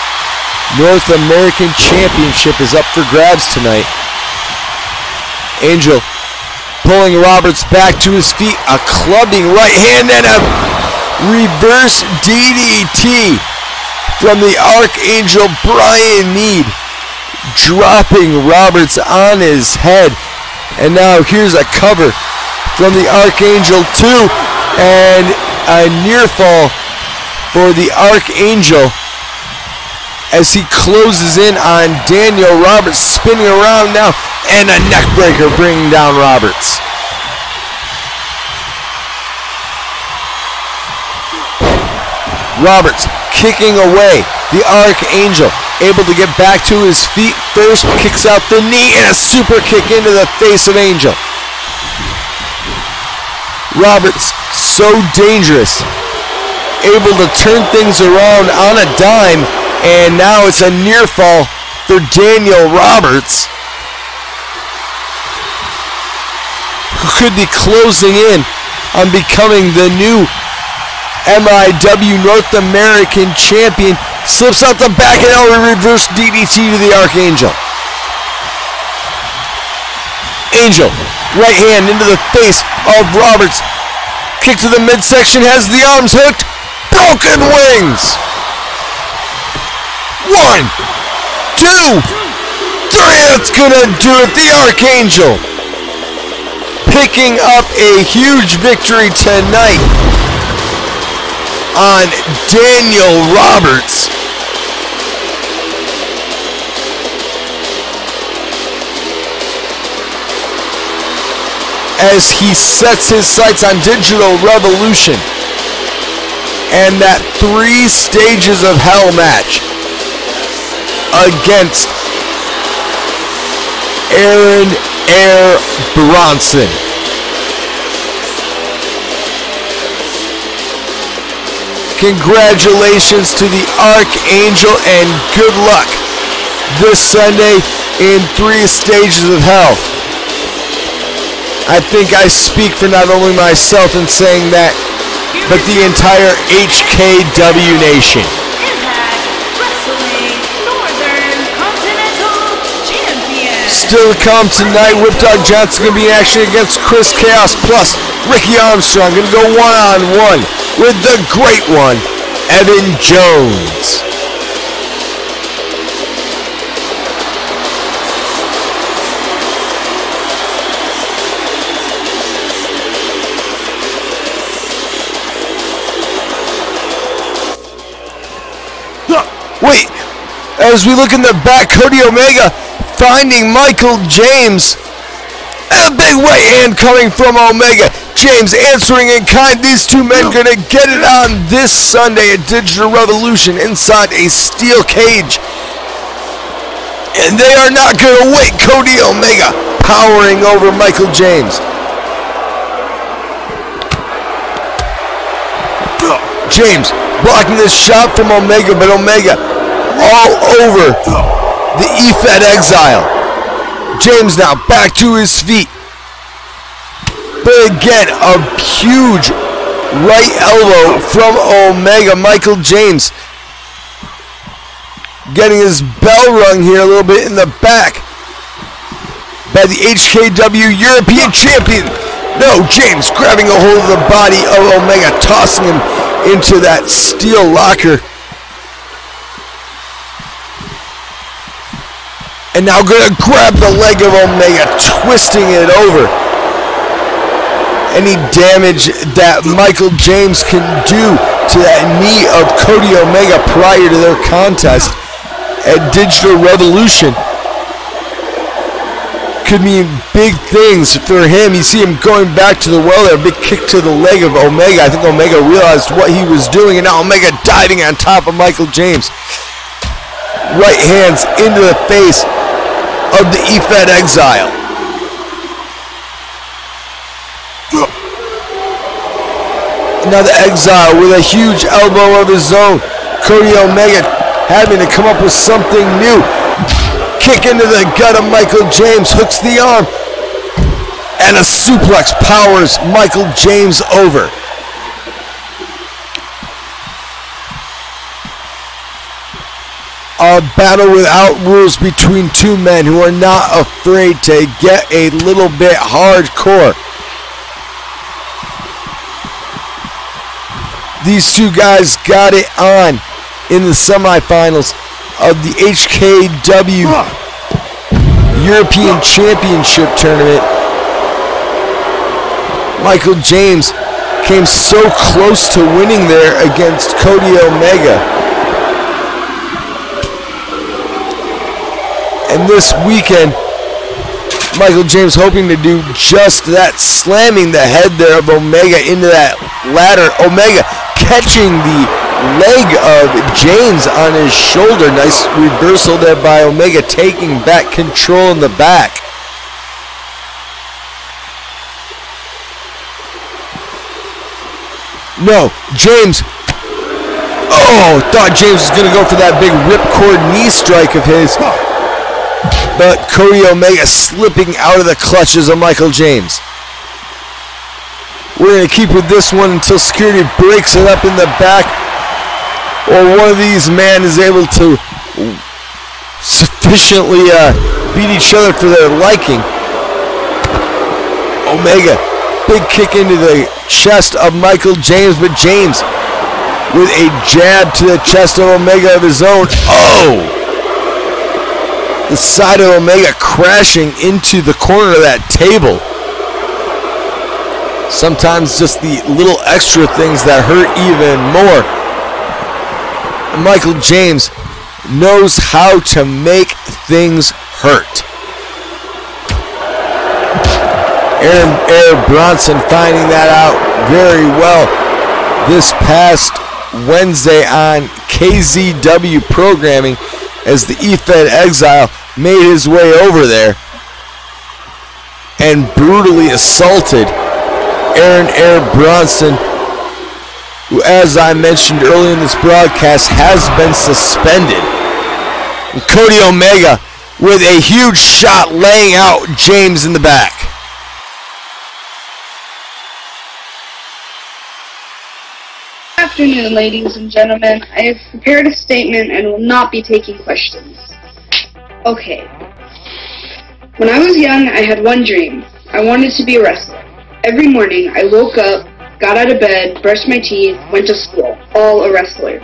Speaker 1: North American Championship is up for grabs tonight. Angel pulling Roberts back to his feet. A clubbing right hand and a reverse DDT from the Archangel Brian Mead, dropping Roberts on his head. And now here's a cover from the Archangel too, and a near fall for the Archangel as he closes in on Daniel Roberts, spinning around now, and a neck breaker bringing down Roberts. Roberts kicking away. The Archangel able to get back to his feet first, kicks out the knee, and a super kick into the face of Angel. Roberts, so dangerous, able to turn things around on a dime, and now it's a near fall for Daniel Roberts, who could be closing in on becoming the new MIW North American Champion. Slips out the back and now a reverse DDT to the Archangel. Angel, right hand into the face of Roberts. Kick to the midsection, has the arms hooked. Broken wings. 1, 2, 3. That's gonna do it. The Archangel picking up a huge victory tonight on Daniel Roberts. As he sets his sights on Digital Revolution and that 3 stages of hell match against Aaron Air Bronson. Congratulations to the Archangel and good luck this Sunday in 3 stages of hell. I think I speak for not only myself in saying that, but the entire HKW Nation.
Speaker 2: Impact Wrestling Northern Continental Champion.
Speaker 1: Still to come tonight, Whipdog Johnson going to be in action against Chris Chaos, plus Ricky Armstrong going to go one-on-one with the great one, Evan Jones. Wait, as we look in the back, Cody Omega finding Michael James. A big right hand coming from Omega. James answering in kind. These two men going to get it on this Sunday at Digital Revolution inside a steel cage. And they are not going to wait. Cody Omega powering over Michael James. James blocking this shot from Omega, but Omega all over the EFED Exile. James now back to his feet. But again, a huge right elbow from Omega. Michael James getting his bell rung here a little bit in the back by the HKW European Champion. No, James grabbing a hold of the body of Omega, tossing him into that steel locker. And now going to grab the leg of Omega, twisting it over. Any damage that Michael James can do to that knee of Cody Omega prior to their contest at Digital Revolution could mean big things for him. You see him going back to the well there, a big kick to the leg of Omega. I think Omega realized what he was doing, and now Omega diving on top of Michael James. Right hands into the face of the EFED Exile. Now the Exile with a huge elbow of his own. Cody Omega having to come up with something new. Kick into the gut of Michael James, hooks the arm, and a suplex powers Michael James over. A battle without rules between two men who are not afraid to get a little bit hardcore. These two guys got it on in the semifinals of the HKW European Championship Tournament. Michael James came so close to winning there against Cody Omega. And this weekend, Michael James hoping to do just that, slamming the head there of Omega into that ladder. Omega catching the leg of James on his shoulder. Nice reversal there by Omega, taking back control in the back. No, James. Oh, thought James was going to go for that big ripcord knee strike of his. But Cody Omega slipping out of the clutches of Michael James. We're going to keep with this one until security breaks it up in the back, or one of these men is able to sufficiently beat each other for their liking. Omega, big kick into the chest of Michael James, but James with a jab to the chest of Omega of his own. Oh! The side of Omega crashing into the corner of that table. Sometimes just the little extra things that hurt even more. Michael James knows how to make things hurt. Aaron Bronson finding that out very well this past Wednesday on KZW programming, as the eFed Exile made his way over there and brutally assaulted Aaron Bronson, who, as I mentioned earlier in this broadcast, has been suspended. And Cody Omega with a huge shot laying out James in the back.
Speaker 4: Good afternoon, ladies and gentlemen. I have prepared a statement and will not be taking questions. Okay. When I was young, I had one dream. I wanted to be a wrestler. Every morning, I woke up, got out of bed, brushed my teeth, went to school, all a wrestler.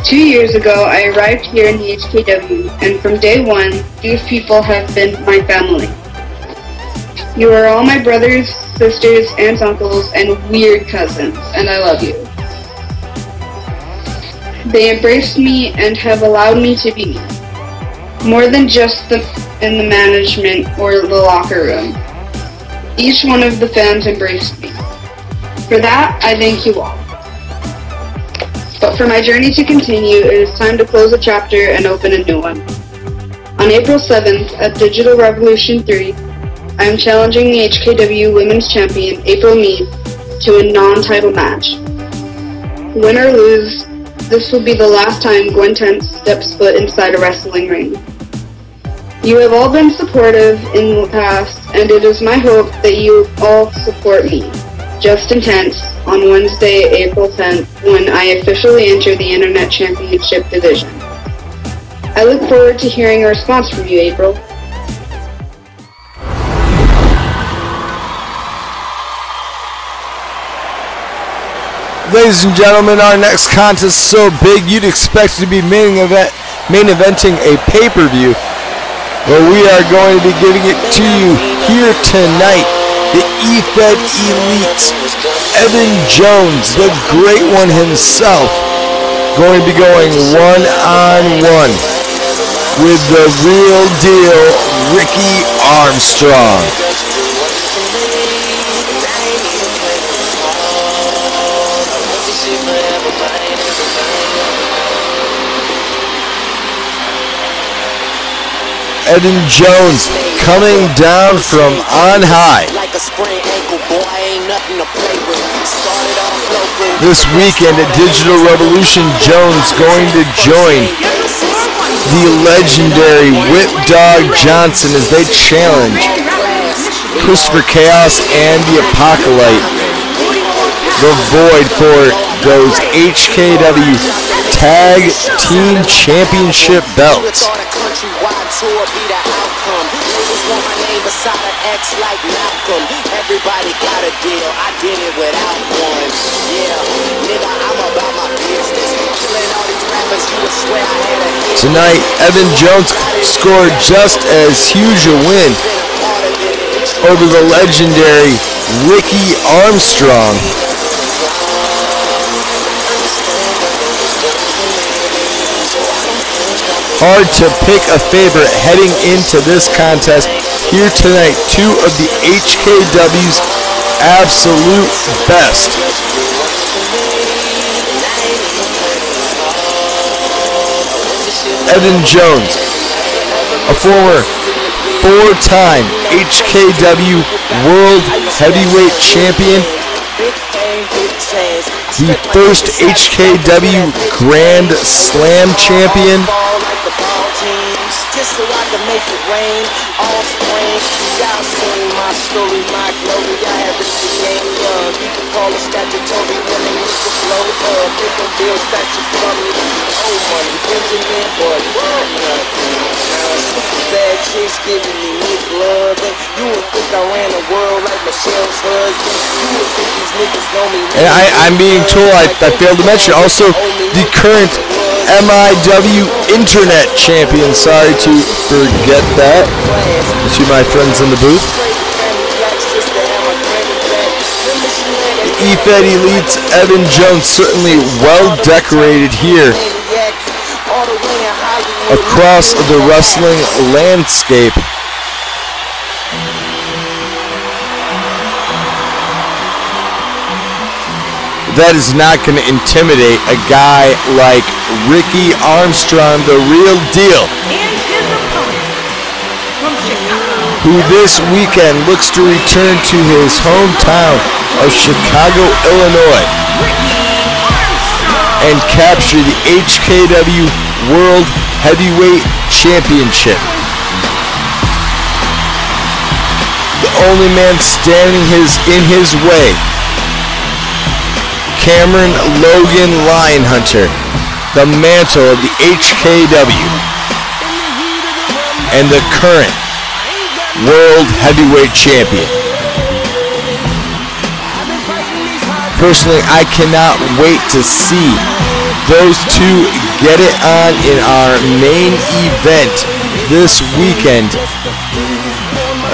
Speaker 4: 2 years ago, I arrived here in the HKW, and from day one, these people have been my family. You are all my brothers, sisters, aunts, uncles, and weird cousins, and I love you. They embraced me and have allowed me to be me. More than just in the management or the locker room. Each one of the fans embraced me. For that, I thank you all. But for my journey to continue, it is time to close a chapter and open a new one. On April 7th at Digital Revolution 3, I am challenging the HKW Women's Champion, April Mead, to a non-title match. Win or lose, this will be the last time Gwen Tense steps foot inside a wrestling ring. You have all been supportive in the past, and it is my hope that you all support me, Just Intense, on Wednesday, April 10th, when I officially enter the Internet Championship Division. I look forward to hearing a response from you, April.
Speaker 1: Ladies and gentlemen, our next contest is so big you'd expect to be main eventing a pay-per-view. But we are going to be giving it to you here tonight. The eFed Elite, Evan Jones, the great one himself, going to be going one-on-one with the real deal Ricky Armstrong. Evan Jones coming down from on high. This weekend at Digital Revolution, Jones going to join the legendary Whipdog Johnson as they challenge Christopher Chaos and the Apocalypse. The Void for those HKW Tag Team Championship belts.
Speaker 5: Everybody got a deal, I did it without one. Yeah, nigga, I'm about my business. Killing all these rappers, you would swear I had a hit.
Speaker 1: Tonight, Evan Jones scored just as huge a win over the legendary Ricky Armstrong. Hard to pick a favorite heading into this contest. Here tonight, two of the HKW's absolute best. Evan Jones, a former four-time HKW World Heavyweight Champion, the first HKW Grand Slam Champion,
Speaker 5: just so I can make it rain all spring. Y'all seen my story, my glory. I have reached the game young. You can call it statutory when they make the blow up. They can build statues from me. Old money, Benjamin, but nothing. Now super bad chicks giving me Nick love. And you would think I ran the world like Michelle's husband. You would think these niggas know me.
Speaker 1: And I'm being told, I failed to mention, also the current MIW Internet Champion. Sorry to forget that. To my friends in the booth. The EFED Elites, Evan Jones, certainly well decorated here across the wrestling landscape. That is not going to intimidate a guy like Ricky Armstrong, the real deal,
Speaker 2: And his opponent from Chicago,
Speaker 1: who this weekend looks to return to his hometown of Chicago, Illinois,
Speaker 2: Ricky Armstrong.
Speaker 1: and capture the HKW World Heavyweight Championship. The only man standing in his way, Cameron Logan Lyon Hunter, the mantle of the HKW and the current World Heavyweight Champion. Personally, I cannot wait to see those two get it on in our main event this weekend.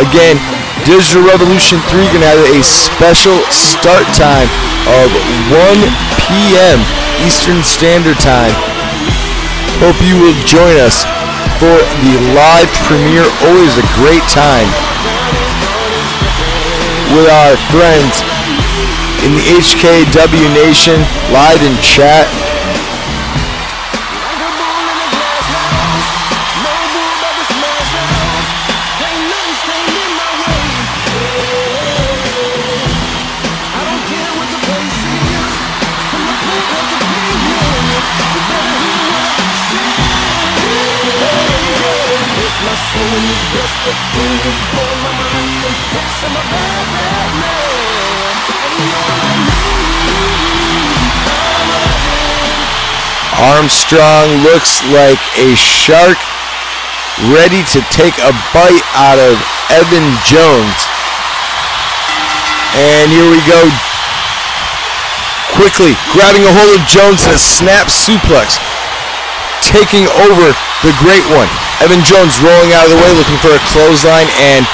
Speaker 1: Again, Digital Revolution 3 going to have a special start time of 1 p.m. Eastern Standard Time. Hope you will join us for the live premiere. Always a great time with our friends in the HKW Nation, live in chat. Armstrong looks like a shark ready to take a bite out of Evan Jones. And here we go. Quickly grabbing a hold of Jones in a snap suplex. Taking over the great one. Evan Jones rolling out of the way, looking for a clothesline, and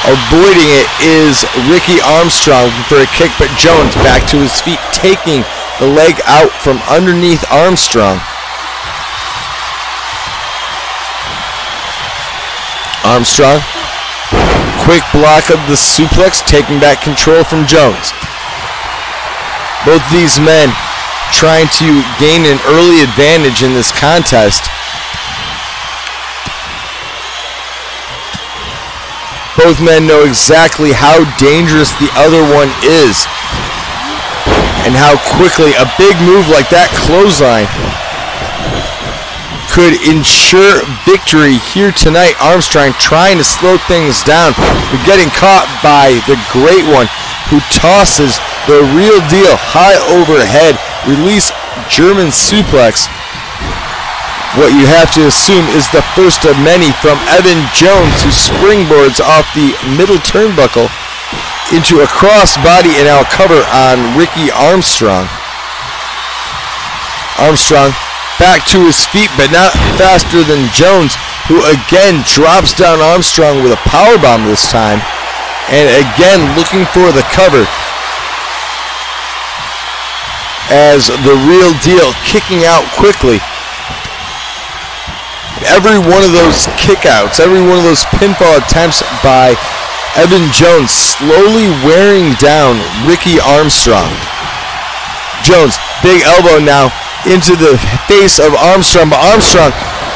Speaker 1: avoiding it is Ricky Armstrong looking for a kick, but Jones back to his feet, taking the leg out from underneath Armstrong. Armstrong, quick block of the suplex, taking back control from Jones. Both these men trying to gain an early advantage in this contest. Both men know exactly how dangerous the other one is, and how quickly a big move like that clothesline could ensure victory here tonight. Armstrong trying to slow things down, but getting caught by the great one, who tosses the real deal high overhead. Release German suplex. What you have to assume is the first of many from Evan Jones, who springboards off the middle turnbuckle into a crossbody and now cover on Ricky Armstrong. Armstrong back to his feet, but not faster than Jones, who again drops down Armstrong with a powerbomb this time, and again looking for the cover as the Real Deal kicking out quickly. Every one of those kickouts, every one of those pinfall attempts by Evan Jones slowly wearing down Ricky Armstrong. Jones, big elbow now into the face of Armstrong, but Armstrong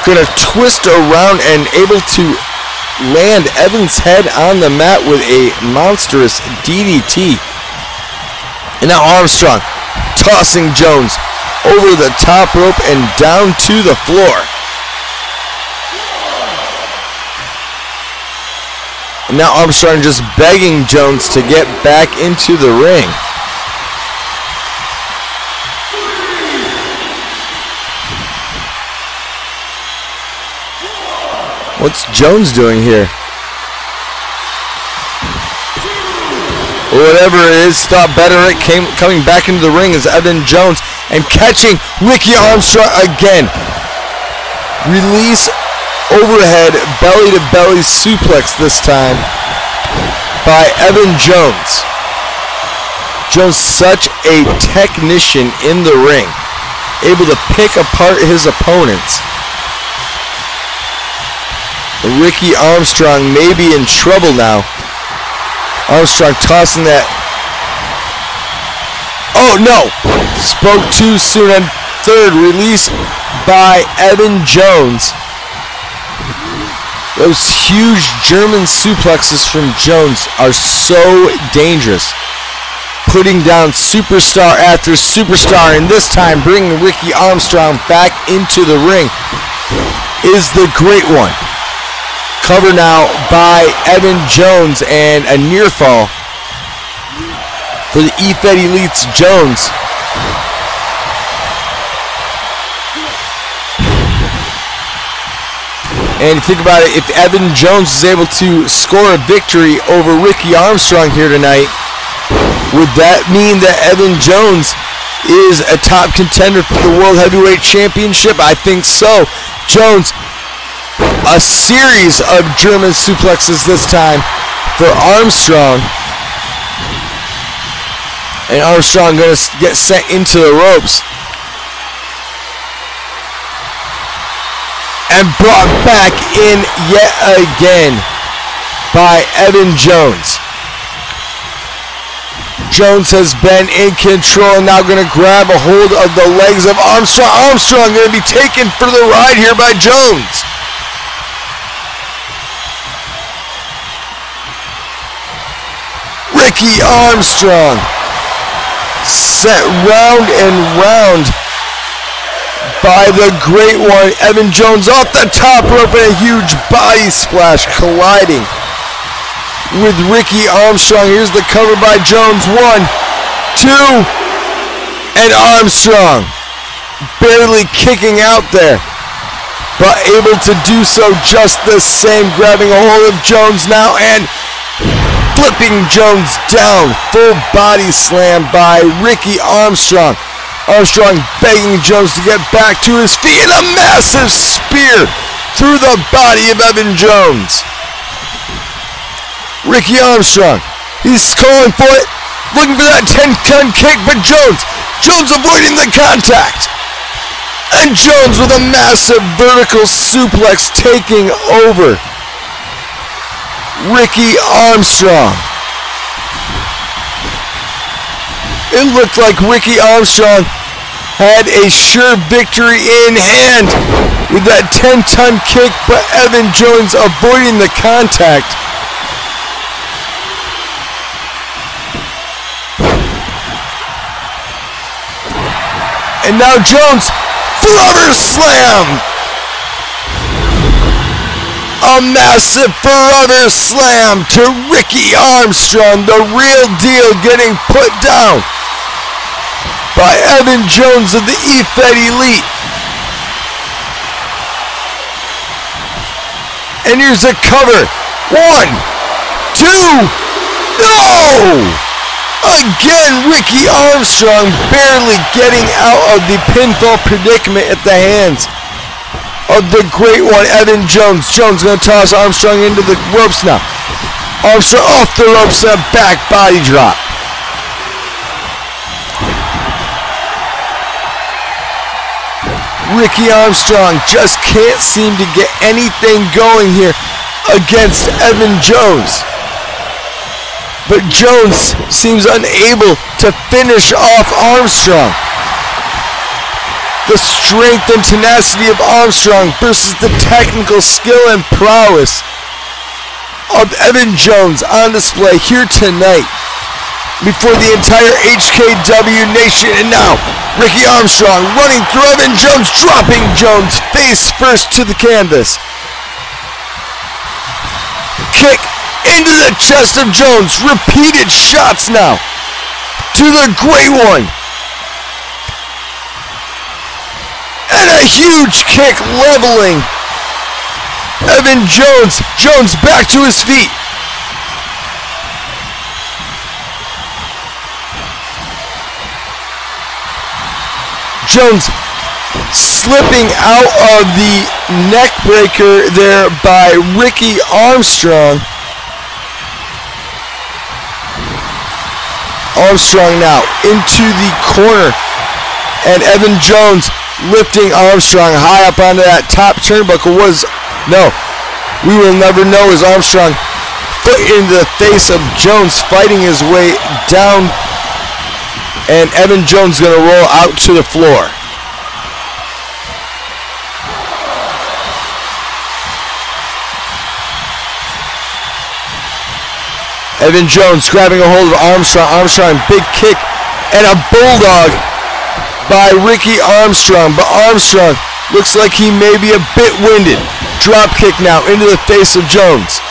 Speaker 1: gonna twist around and able to land Evan's head on the mat with a monstrous DDT. And now Armstrong tossing Jones over the top rope and down to the floor. And now Armstrong just begging Jones to get back into the ring. What's Jones doing here? Whatever it is, thought better it coming back into the ring is Evan Jones and catching Ricky Armstrong again. Release overhead belly-to-belly suplex this time by Evan Jones. Jones, such a technician in the ring, able to pick apart his opponents. Ricky Armstrong may be in trouble now. Armstrong tossing that. Oh no! Spoke too soon. And third, release by Evan Jones. Those huge German suplexes from Jones are so dangerous. Putting down superstar after superstar, and this time bringing Ricky Armstrong back into the ring is the great one. Cover now by Evan Jones and a near fall for the EFED Elites Jones. And think about it, if Evan Jones is able to score a victory over Ricky Armstrong here tonight, would that mean that Evan Jones is a top contender for the World Heavyweight Championship? I think so. Jones, a series of German suplexes this time for Armstrong. And Armstrong going to get sent into the ropes. And brought back in yet again by Evan Jones. Jones has been in control and now going to grab a hold of the legs of Armstrong. Armstrong going to be taken for the ride here by Jones. Ricky Armstrong sent round and round by the great one, Evan Jones, off the top rope and a huge body splash colliding with Ricky Armstrong. Here's the cover by Jones. 1, 2, and Armstrong barely kicking out there, but able to do so just the same, grabbing a hold of Jones now and flipping Jones down. Full body slam by Ricky Armstrong. Armstrong begging Jones to get back to his feet, and a massive spear through the body of Evan Jones. Ricky Armstrong, he's calling for it, looking for that 10-ton kick, but Jones avoiding the contact. And Jones with a massive vertical suplex taking over Ricky Armstrong. It looked like Ricky Armstrong had a sure victory in hand with that 10-ton kick, but Evan Jones avoiding the contact. And now Jones, forever slam! A massive forever slam to Ricky Armstrong, the Real Deal, getting put down. by Evan Jones of the EFED Elite. And here's a cover. 1, 2, no! Again, Ricky Armstrong barely getting out of the pinfall predicament at the hands of the great one, Evan Jones. Jones going to toss Armstrong into the ropes now. Armstrong off the ropes and a back body drop. Ricky Armstrong just can't seem to get anything going here against Evan Jones. But Jones seems unable to finish off Armstrong. The strength and tenacity of Armstrong versus the technical skill and prowess of Evan Jones on display here tonight before the entire HKW nation. And now, Ricky Armstrong running through Evan Jones, dropping Jones face first to the canvas. Kick into the chest of Jones. Repeated shots now to the great one. And a huge kick leveling Evan Jones. Jones back to his feet. Jones slipping out of the neck breaker there by Ricky Armstrong. Armstrong now into the corner, and Evan Jones lifting Armstrong high up onto that top turnbuckle. We will never know as Armstrong foot into the face of Jones, fighting his way down, and Evan Jones going to roll out to the floor. Evan Jones grabbing a hold of Armstrong. Armstrong, big kick and a bulldog by Ricky Armstrong. But Armstrong looks like he may be a bit winded. Drop kick now into the face of Jones.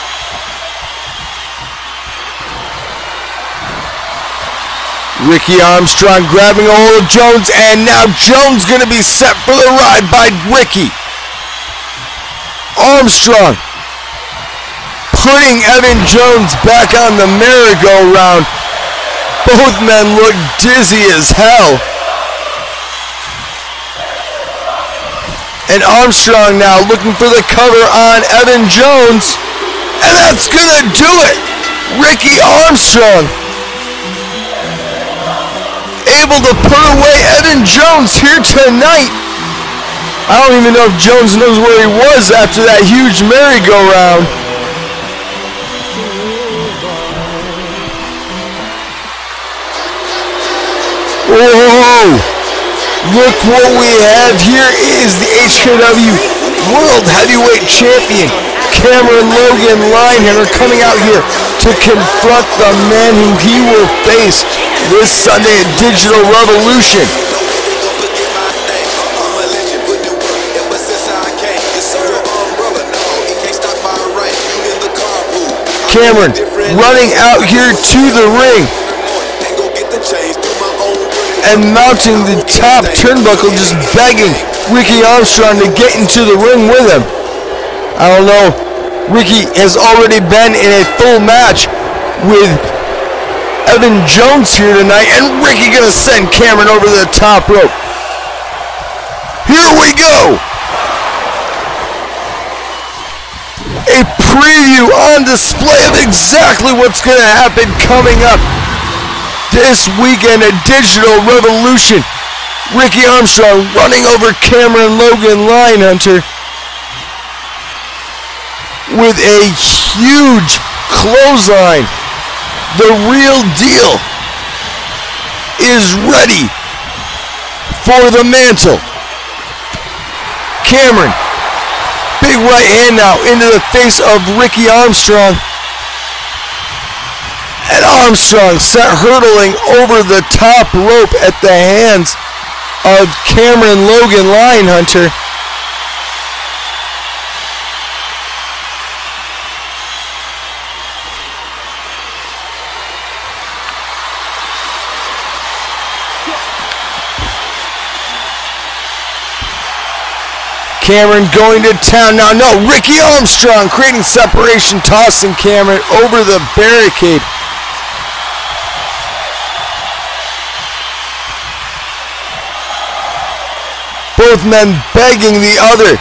Speaker 1: Ricky Armstrong grabbing a hold of Jones, and now Jones going to be set for the ride by Ricky. Armstrong putting Evan Jones back on the merry-go-round. Both men look dizzy as hell. And Armstrong now looking for the cover on Evan Jones. And that's gonna do it. Ricky Armstrong able to put away Evan Jones here tonight. I don't even know if Jones knows where he was after that huge merry-go-round. Whoa! Look what we have here is the HKW World Heavyweight Champion, Cameron Logan Lyon Hunter, coming out here to confront the man who he will face this Sunday at Digital Revolution. Cameron running out here to the ring and mounting the top turnbuckle, just begging Ricky Armstrong to get into the ring with him. I don't know. Ricky has already been in a full match with Evan Jones here tonight, and Ricky gonna send Cameron over the top rope. Here we go. A preview on display of exactly what's gonna happen coming up this weekend at Digital Revolution. Ricky Armstrong running over Cameron Logan Lyon Hunter with a huge clothesline. The real deal is ready for the mantle. Cameron, big right hand now into the face of Ricky Armstrong. And Armstrong sent hurtling over the top rope at the hands of Cameron Logan Lyon Hunter. Cameron going to town now. No, Ricky Armstrong creating separation, tossing Cameron over the barricade. Both men begging the other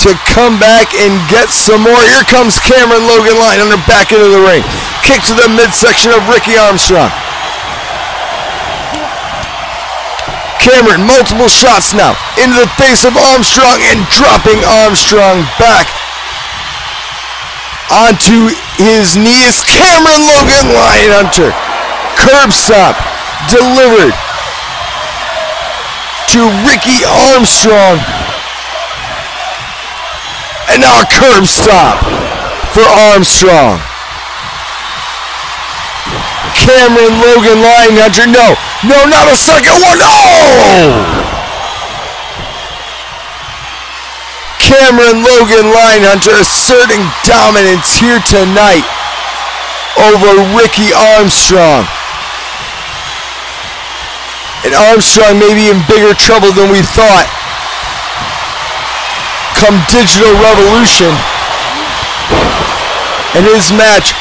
Speaker 1: to come back and get some more. Here comes Cameron Logan Lyon Hunter back into the ring. Kick to the midsection of Ricky Armstrong. Cameron, multiple shots now into the face of Armstrong and dropping Armstrong back onto his knees. Cameron Logan Lyon Hunter, curb stop delivered to Ricky Armstrong. And now a curb stop for Armstrong. Cameron Logan Lyon Hunter, no, not a second one, Cameron Logan Lyon Hunter asserting dominance here tonight over Ricky Armstrong. And Armstrong may be in bigger trouble than we thought come Digital Revolution and his match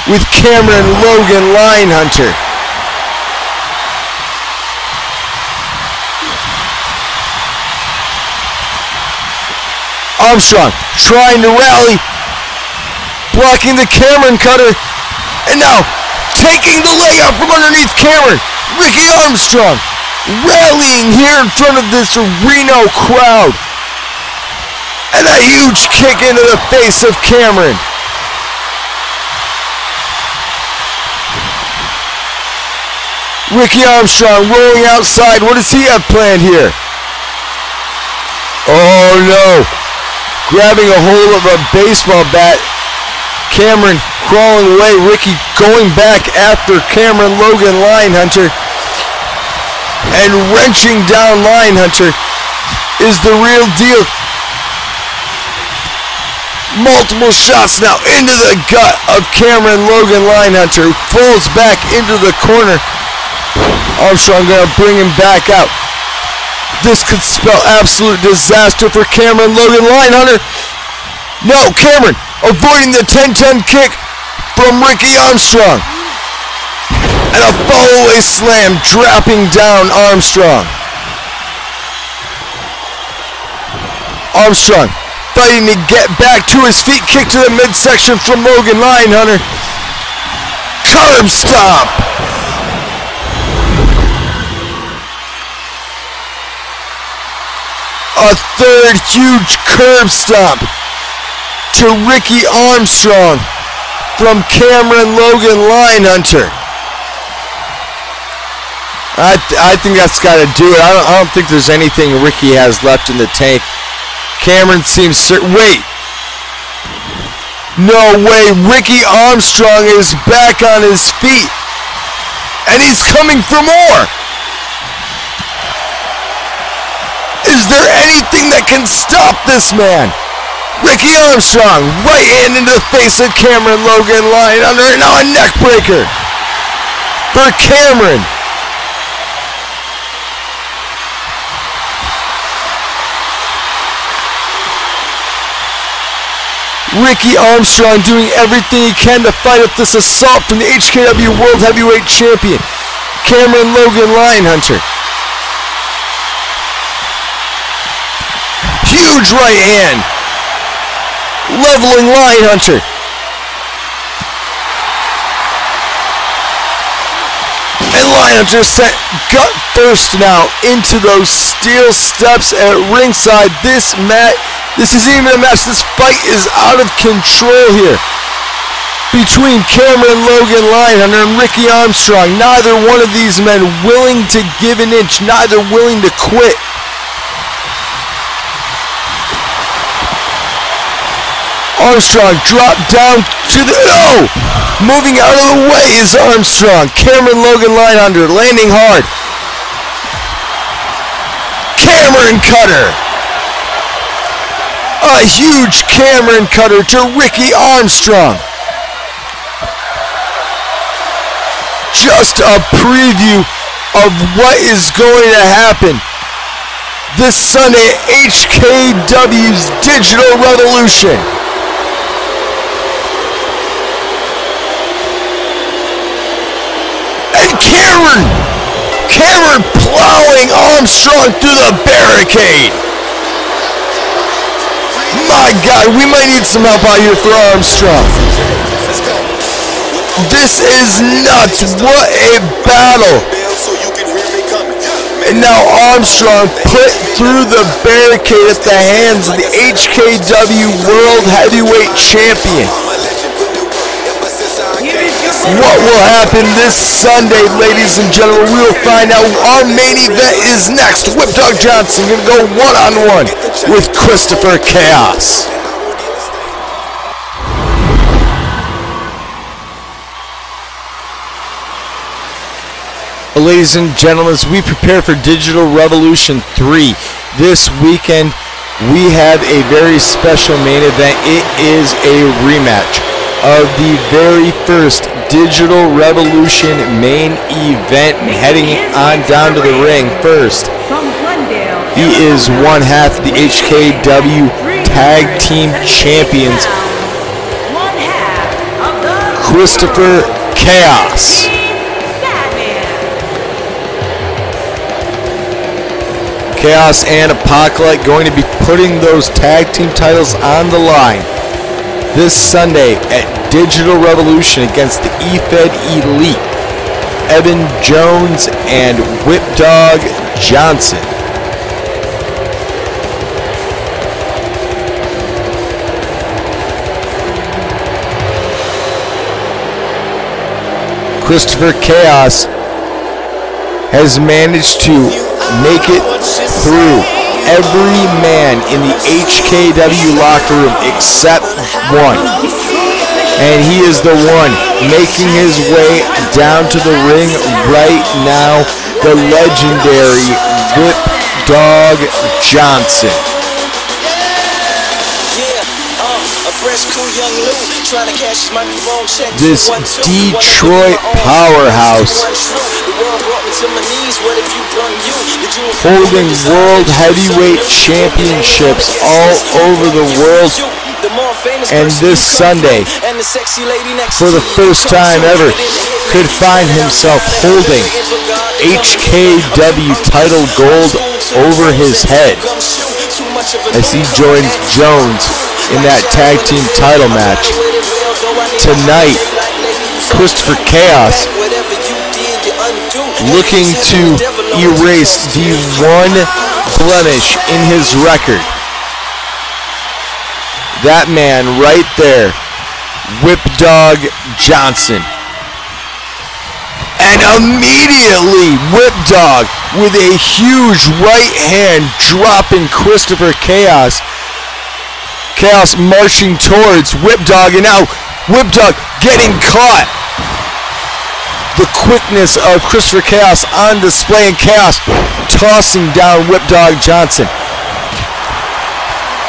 Speaker 1: with Cameron Logan Lyon Hunter. Armstrong trying to rally, blocking the Cameron cutter, and now taking the leg out from underneath Cameron. Ricky Armstrong rallying here in front of this Reno crowd. And a huge kick into the face of Cameron. Ricky Armstrong rolling outside. What does he have planned here? Oh no. Grabbing a hold of a baseball bat. Cameron crawling away. Ricky going back after Cameron Logan Lyon Hunter. And wrenching down Lyon Hunter is the real deal. Multiple shots now into the gut of Cameron Logan Lyon Hunter, who falls back into the corner. Armstrong gonna bring him back out. This could spell absolute disaster for Cameron Logan Lyon Hunter. No, Cameron avoiding the 10-10 kick from Ricky Armstrong. And a follow-away slam dropping down Armstrong. Armstrong fighting to get back to his feet. Kick to the midsection from Logan Lyon Hunter. Curb stomp. A third huge curb stomp to Ricky Armstrong from Cameron Logan Lyon Hunter. I think that's got to do it. I don't think there's anything Ricky has left in the tank. Cameron seems certain. Wait. No way. Ricky Armstrong is back on his feet. And he's coming for more. Is there anything that can stop this man? Ricky Armstrong, right hand into the face of Cameron Logan Lyon Hunter. And now a neck breaker for Cameron. Ricky Armstrong doing everything he can to fight up this assault from the HKW World Heavyweight Champion, Cameron Logan Lyon Hunter. Huge right hand, leveling Lyon Hunter. And Lyon Hunter sent gut first now into those steel steps at ringside. This isn't even a match. This fight is out of control here between Cameron Logan Lyon Hunter and Ricky Armstrong. Neither one of these men willing to give an inch, neither willing to quit. Armstrong dropped down to the... No! Moving out of the way is Armstrong. Cameron Logan Lyon Hunter landing hard. Cameron cutter. A huge Cameron cutter to Ricky Armstrong. Just a preview of what is going to happen this Sunday, HKW's Digital Revolution. And Cameron plowing Armstrong through the barricade. My God, we might need some help out here for Armstrong. This is nuts. What a battle. And now Armstrong put through the barricade at the hands of the HKW World Heavyweight Champion. What will happen this Sunday, ladies and gentlemen? We will find out. Our main event is next. Whipdog Johnson going to go one-on-one with Christopher Chaos. Ladies and gentlemen, as we prepare for Digital Revolution 3 this weekend, we have a very special main event. It is a rematch of the very first Digital Revolution main event. Heading on down to the ring first, he is one half of the HKW Tag Team Champions, Christopher Chaos. Chaos and Apocalypse going to be putting those tag team titles on the line this Sunday at Digital Revolution against the eFed Elite, Evan Jones and Whipdog Johnson. Christopher Chaos has managed to make it through every man in the HKW locker room except one. And he is the one making his way down to the ring right now, the legendary Whipdog Johnson. This Detroit powerhouse holding World Heavyweight Championships all over the world, and this Sunday, for the first time ever, could find himself holding HKW title gold over his head as he joins Jones in that tag team title match. Tonight, Christopher Chaos looking to erase the one blemish in his record. That man right there, Whipdog Johnson. And immediately, Whipdog with a huge right hand dropping Christopher Chaos. Chaos marching towards Whipdog, and now Whipdog getting caught. The quickness of Christopher Chaos on display, and Chaos tossing down Whipdog Johnson.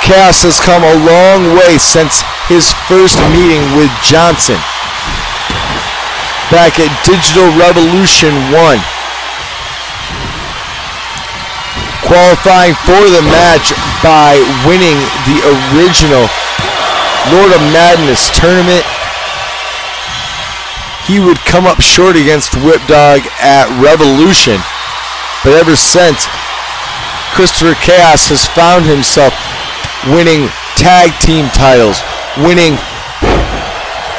Speaker 1: Chaos has come a long way since his first meeting with Johnson back at Digital Revolution 1. Qualifying for the match by winning the original Lord of Madness tournament. He would come up short against Whipdog at Revolution, but ever since, Christopher Chaos has found himself winning tag team titles, winning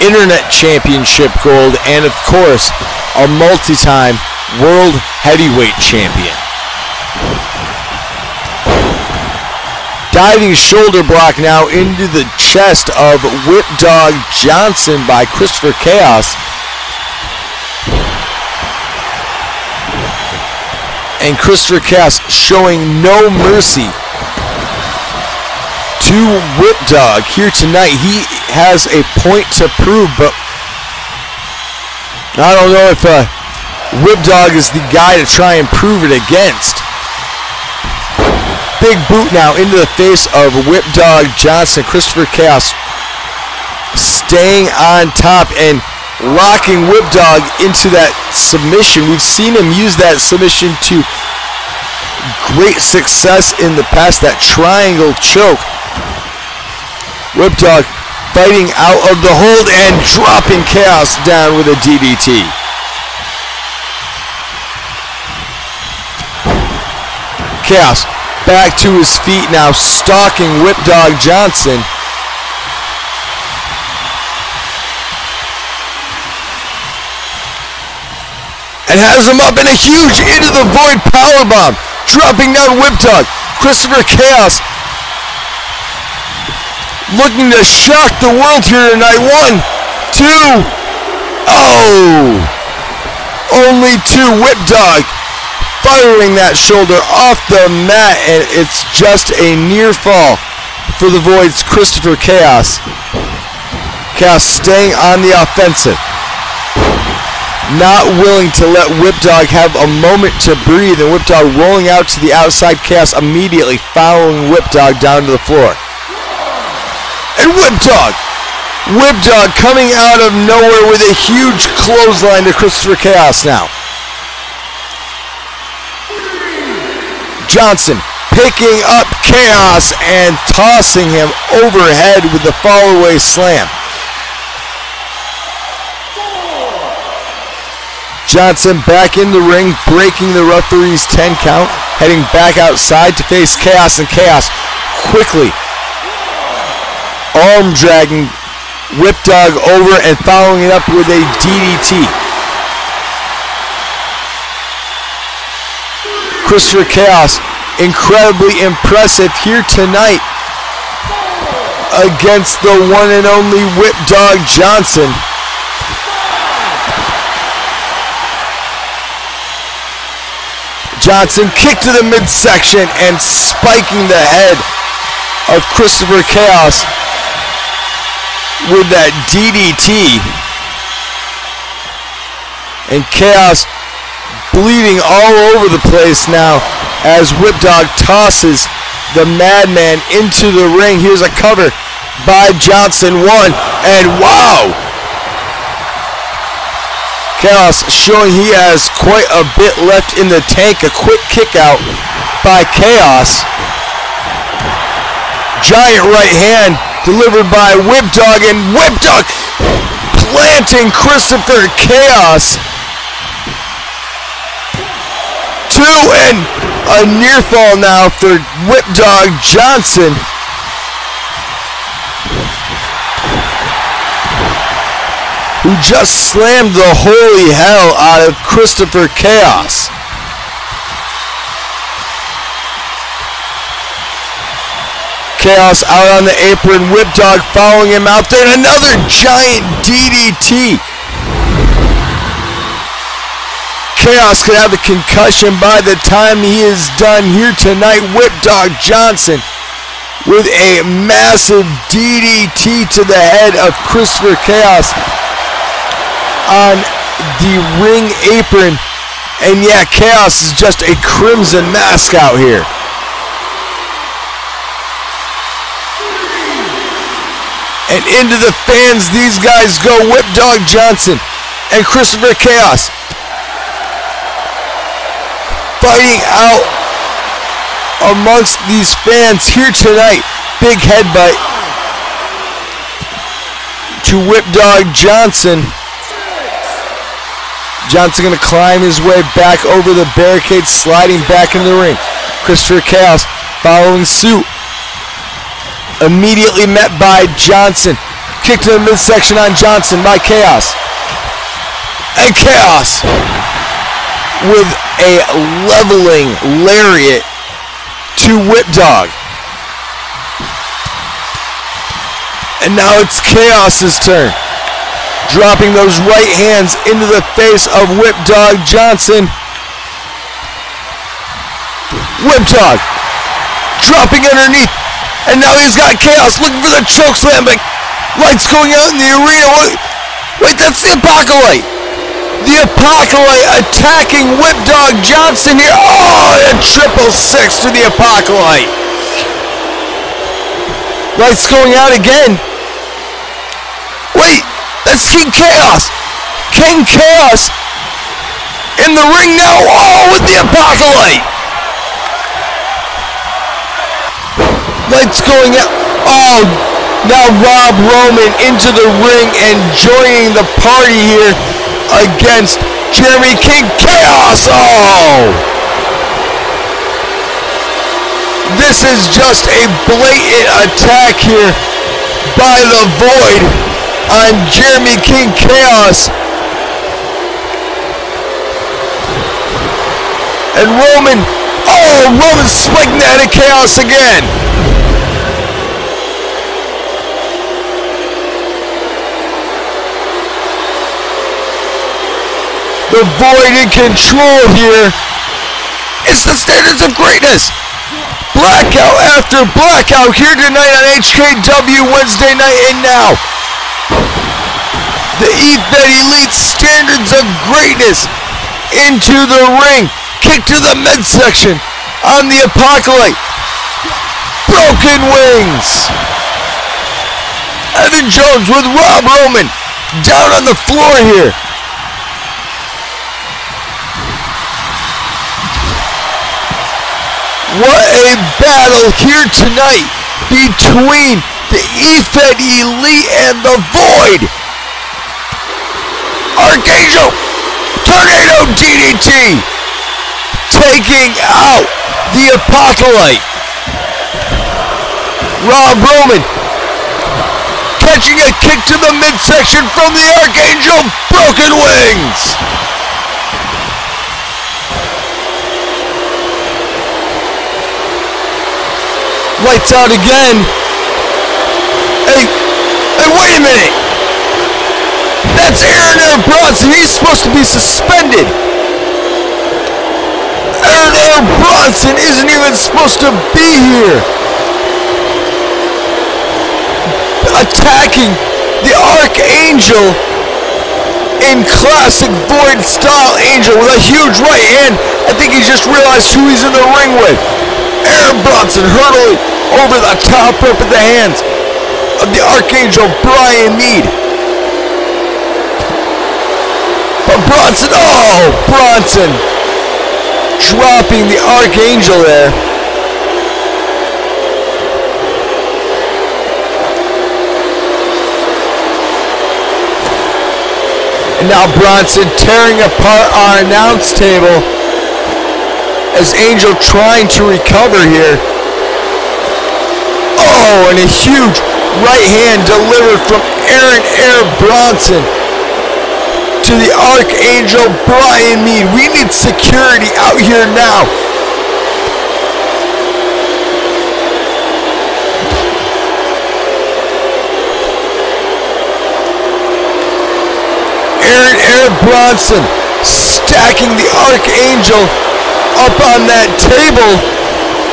Speaker 1: Internet Championship gold, and of course, a multi-time World Heavyweight Champion. Diving shoulder block now into the chest of Whipdog Johnson by Christopher Chaos. And Christopher Chaos showing no mercy to Whipdog here tonight. He has a point to prove, but I don't know if Whipdog is the guy to try and prove it against. Big boot now into the face of Whipdog Johnson. Christopher Chaos staying on top and locking Whipdog into that submission. We've seen him use that submission to great success in the past, that triangle choke. Whipdog fighting out of the hold and dropping Chaos down with a DDT. Chaos back to his feet now, stalking Whipdog Johnson. And has him up in a huge into the void powerbomb, dropping down Whipdog. Christopher Chaos looking to shock the world here tonight. 1, 2, oh! Only 2. Whipdog firing that shoulder off the mat, and it's just a near fall for the Void's Christopher Chaos. Chaos staying on the offensive, not willing to let Whipdog have a moment to breathe, and Whipdog rolling out to the outside. Chaos immediately following Whipdog down to the floor. And Whipdog coming out of nowhere with a huge clothesline to Christopher Chaos now. Johnson picking up Chaos and tossing him overhead with the fall-away slam. Johnson back in the ring, breaking the referee's 10 count, heading back outside to face Chaos, and Chaos quickly arm dragging Whipdog over and following it up with a DDT. Christopher Chaos, incredibly impressive here tonight against the one and only Whipdog Johnson. Johnson kick to the midsection and spiking the head of Christopher Chaos with that DDT. And Chaos bleeding all over the place now as Whipdog tosses the Madman into the ring. Here's a cover by Johnson. 1, and wow! Chaos showing he has quite a bit left in the tank. A quick kick out by Chaos. Giant right hand delivered by Whipdog, and Whipdog planting Christopher Chaos. 2, and a near fall now for Whipdog Johnson. Who just slammed the holy hell out of Christopher Chaos. Chaos out on the apron, Whipdog following him out there, and another giant DDT. Chaos could have a concussion by the time he is done here tonight. Whipdog Johnson with a massive DDT to the head of Christopher Chaos on the ring apron. And yeah, Chaos is just a crimson mask out here. And into the fans these guys go. Whipdog Johnson and Christopher Chaos fighting out amongst these fans here tonight. Big headbutt to Whipdog Johnson. Johnson going to climb his way back over the barricade, sliding back in the ring. Christopher Chaos following suit. Immediately met by Johnson. Kick to the midsection on Johnson by Chaos. And Chaos with a leveling lariat to Whipdog. And now it's Chaos's turn. Dropping those right hands into the face of Whipdog Johnson. Whipdog dropping underneath. And now he's got Chaos looking for the choke slam, but lights going out in the arena. Wait, that's the Apocalypse. The Apocalypse attacking Whipdog Johnson here. Oh, and a 666 to the Apocalypse. Lights going out again. Wait, that's King Chaos. King Chaos in the ring now. Oh, with the Apocalypse. Lights going out. Oh, now Rob Roman into the ring and joining the party here against Jeremy King Chaos. Oh! This is just a blatant attack here by the Void on Jeremy King Chaos. And Roman, oh, Roman spiking the head of Chaos again. The Void in control here. It's the standards of greatness. Blackout after blackout here tonight on HKW Wednesday night, and now the Ethan Elite standards of greatness into the ring. Kick to the midsection on the Apocalypse. Broken wings. Evan Jones with Rob Roman down on the floor here. What a battle here tonight between the EFED Elite and the Void. Archangel, Tornado DDT, taking out the Apocalypse. Rob Roman catching a kick to the midsection from the Archangel, broken wings. Lights out again. Hey, wait a minute. That's Aaron Bronson. He's supposed to be suspended. Aaron Bronson isn't even supposed to be here. Attacking the Archangel in classic Void style Angel with a huge right hand. I think he just realized who he's in the ring with. Aaron Bronson hurtling over the top rope at the hands of the Archangel Brian Mead. But Bronson, oh, Bronson dropping the Archangel there. And now Bronson tearing apart our announce table as Angel trying to recover here. Oh, and a huge right hand delivered from Aaron Bronson to the Archangel Brian Mead. We need security out here now. Aaron Bronson stacking the Archangel up on that table.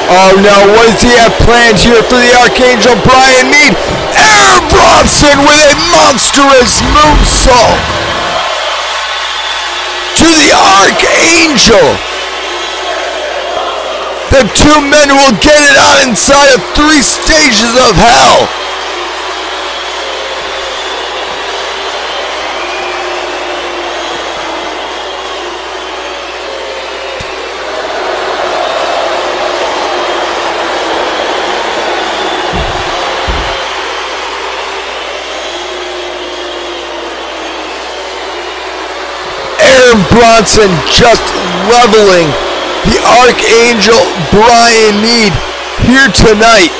Speaker 1: Oh no, what does he have planned here for the Archangel Brian Mead? Aaron Bronson with a monstrous moonsault to the Archangel. The two men will get it on inside of 3 stages of hell. Bronson just leveling the Archangel Brian Mead here tonight.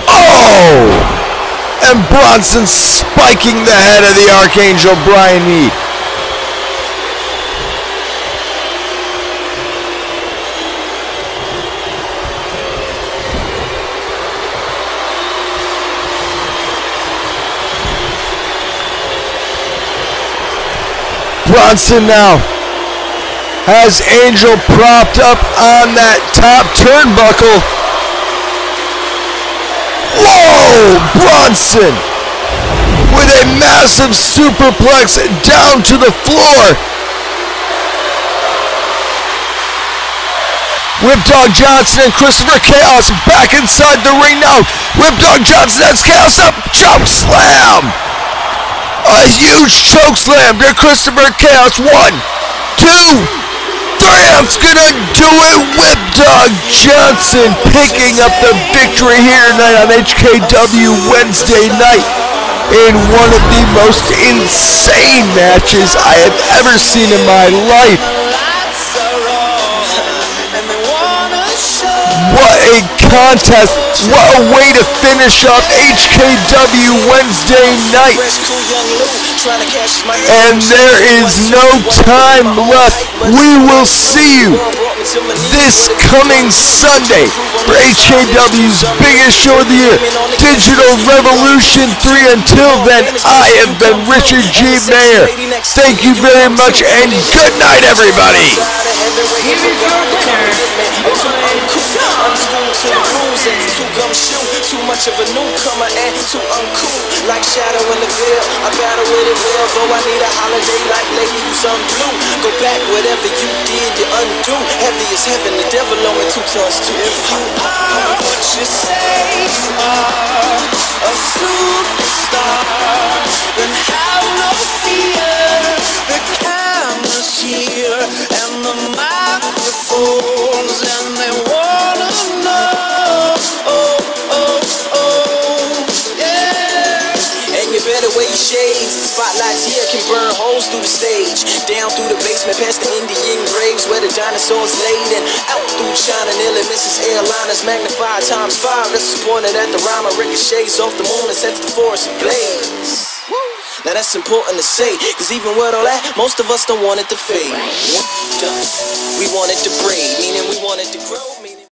Speaker 1: Oh! And Bronson spiking the head of the Archangel Brian Mead. Bronson now has Angel propped up on that top turnbuckle. Whoa! Bronson with a massive superplex down to the floor. Whipdog Johnson and Christopher Chaos back inside the ring now. Whipdog Johnson has Chaos up. Choke slam. A huge choke slam to Christopher Chaos. 1, 2, 3. That's gonna do it. Whipdog Johnson picking up the victory here tonight on HKW Wednesday night in one of the most insane matches I have ever seen in my life. What a contest. What a way to finish up HKW Wednesday night. And there is no time left. We will see you this coming Sunday for HKW's biggest show of the year, Digital Revolution 3. Until then, I have been Richard G. Mayer. Thank you very much and good night, everybody.
Speaker 2: Here is your winner,
Speaker 5: too much of a newcomer and too uncool. Like Shadow in the veil, I battle with it well. Though I need a holiday like Lady who's on blue. Go back, whatever you did, you undo. Heavy as heaven, the devil only 2 tons too. If you are what you say you are, a superstar, then have no fear. The camera's here and the microphones, and they wanna know. Better wear your shades. The spotlights here can burn holes through the stage. Down through the basement past the Indian graves where the dinosaurs laid. And out through China nearly misses airliners. Magnified ×5. This is pointed at the rhyme. Ricochets off the moon and sets the forest ablaze. Now that's important to say, cause even with all that, most of us don't want it to fade. We want it to braid, meaning we want it to grow.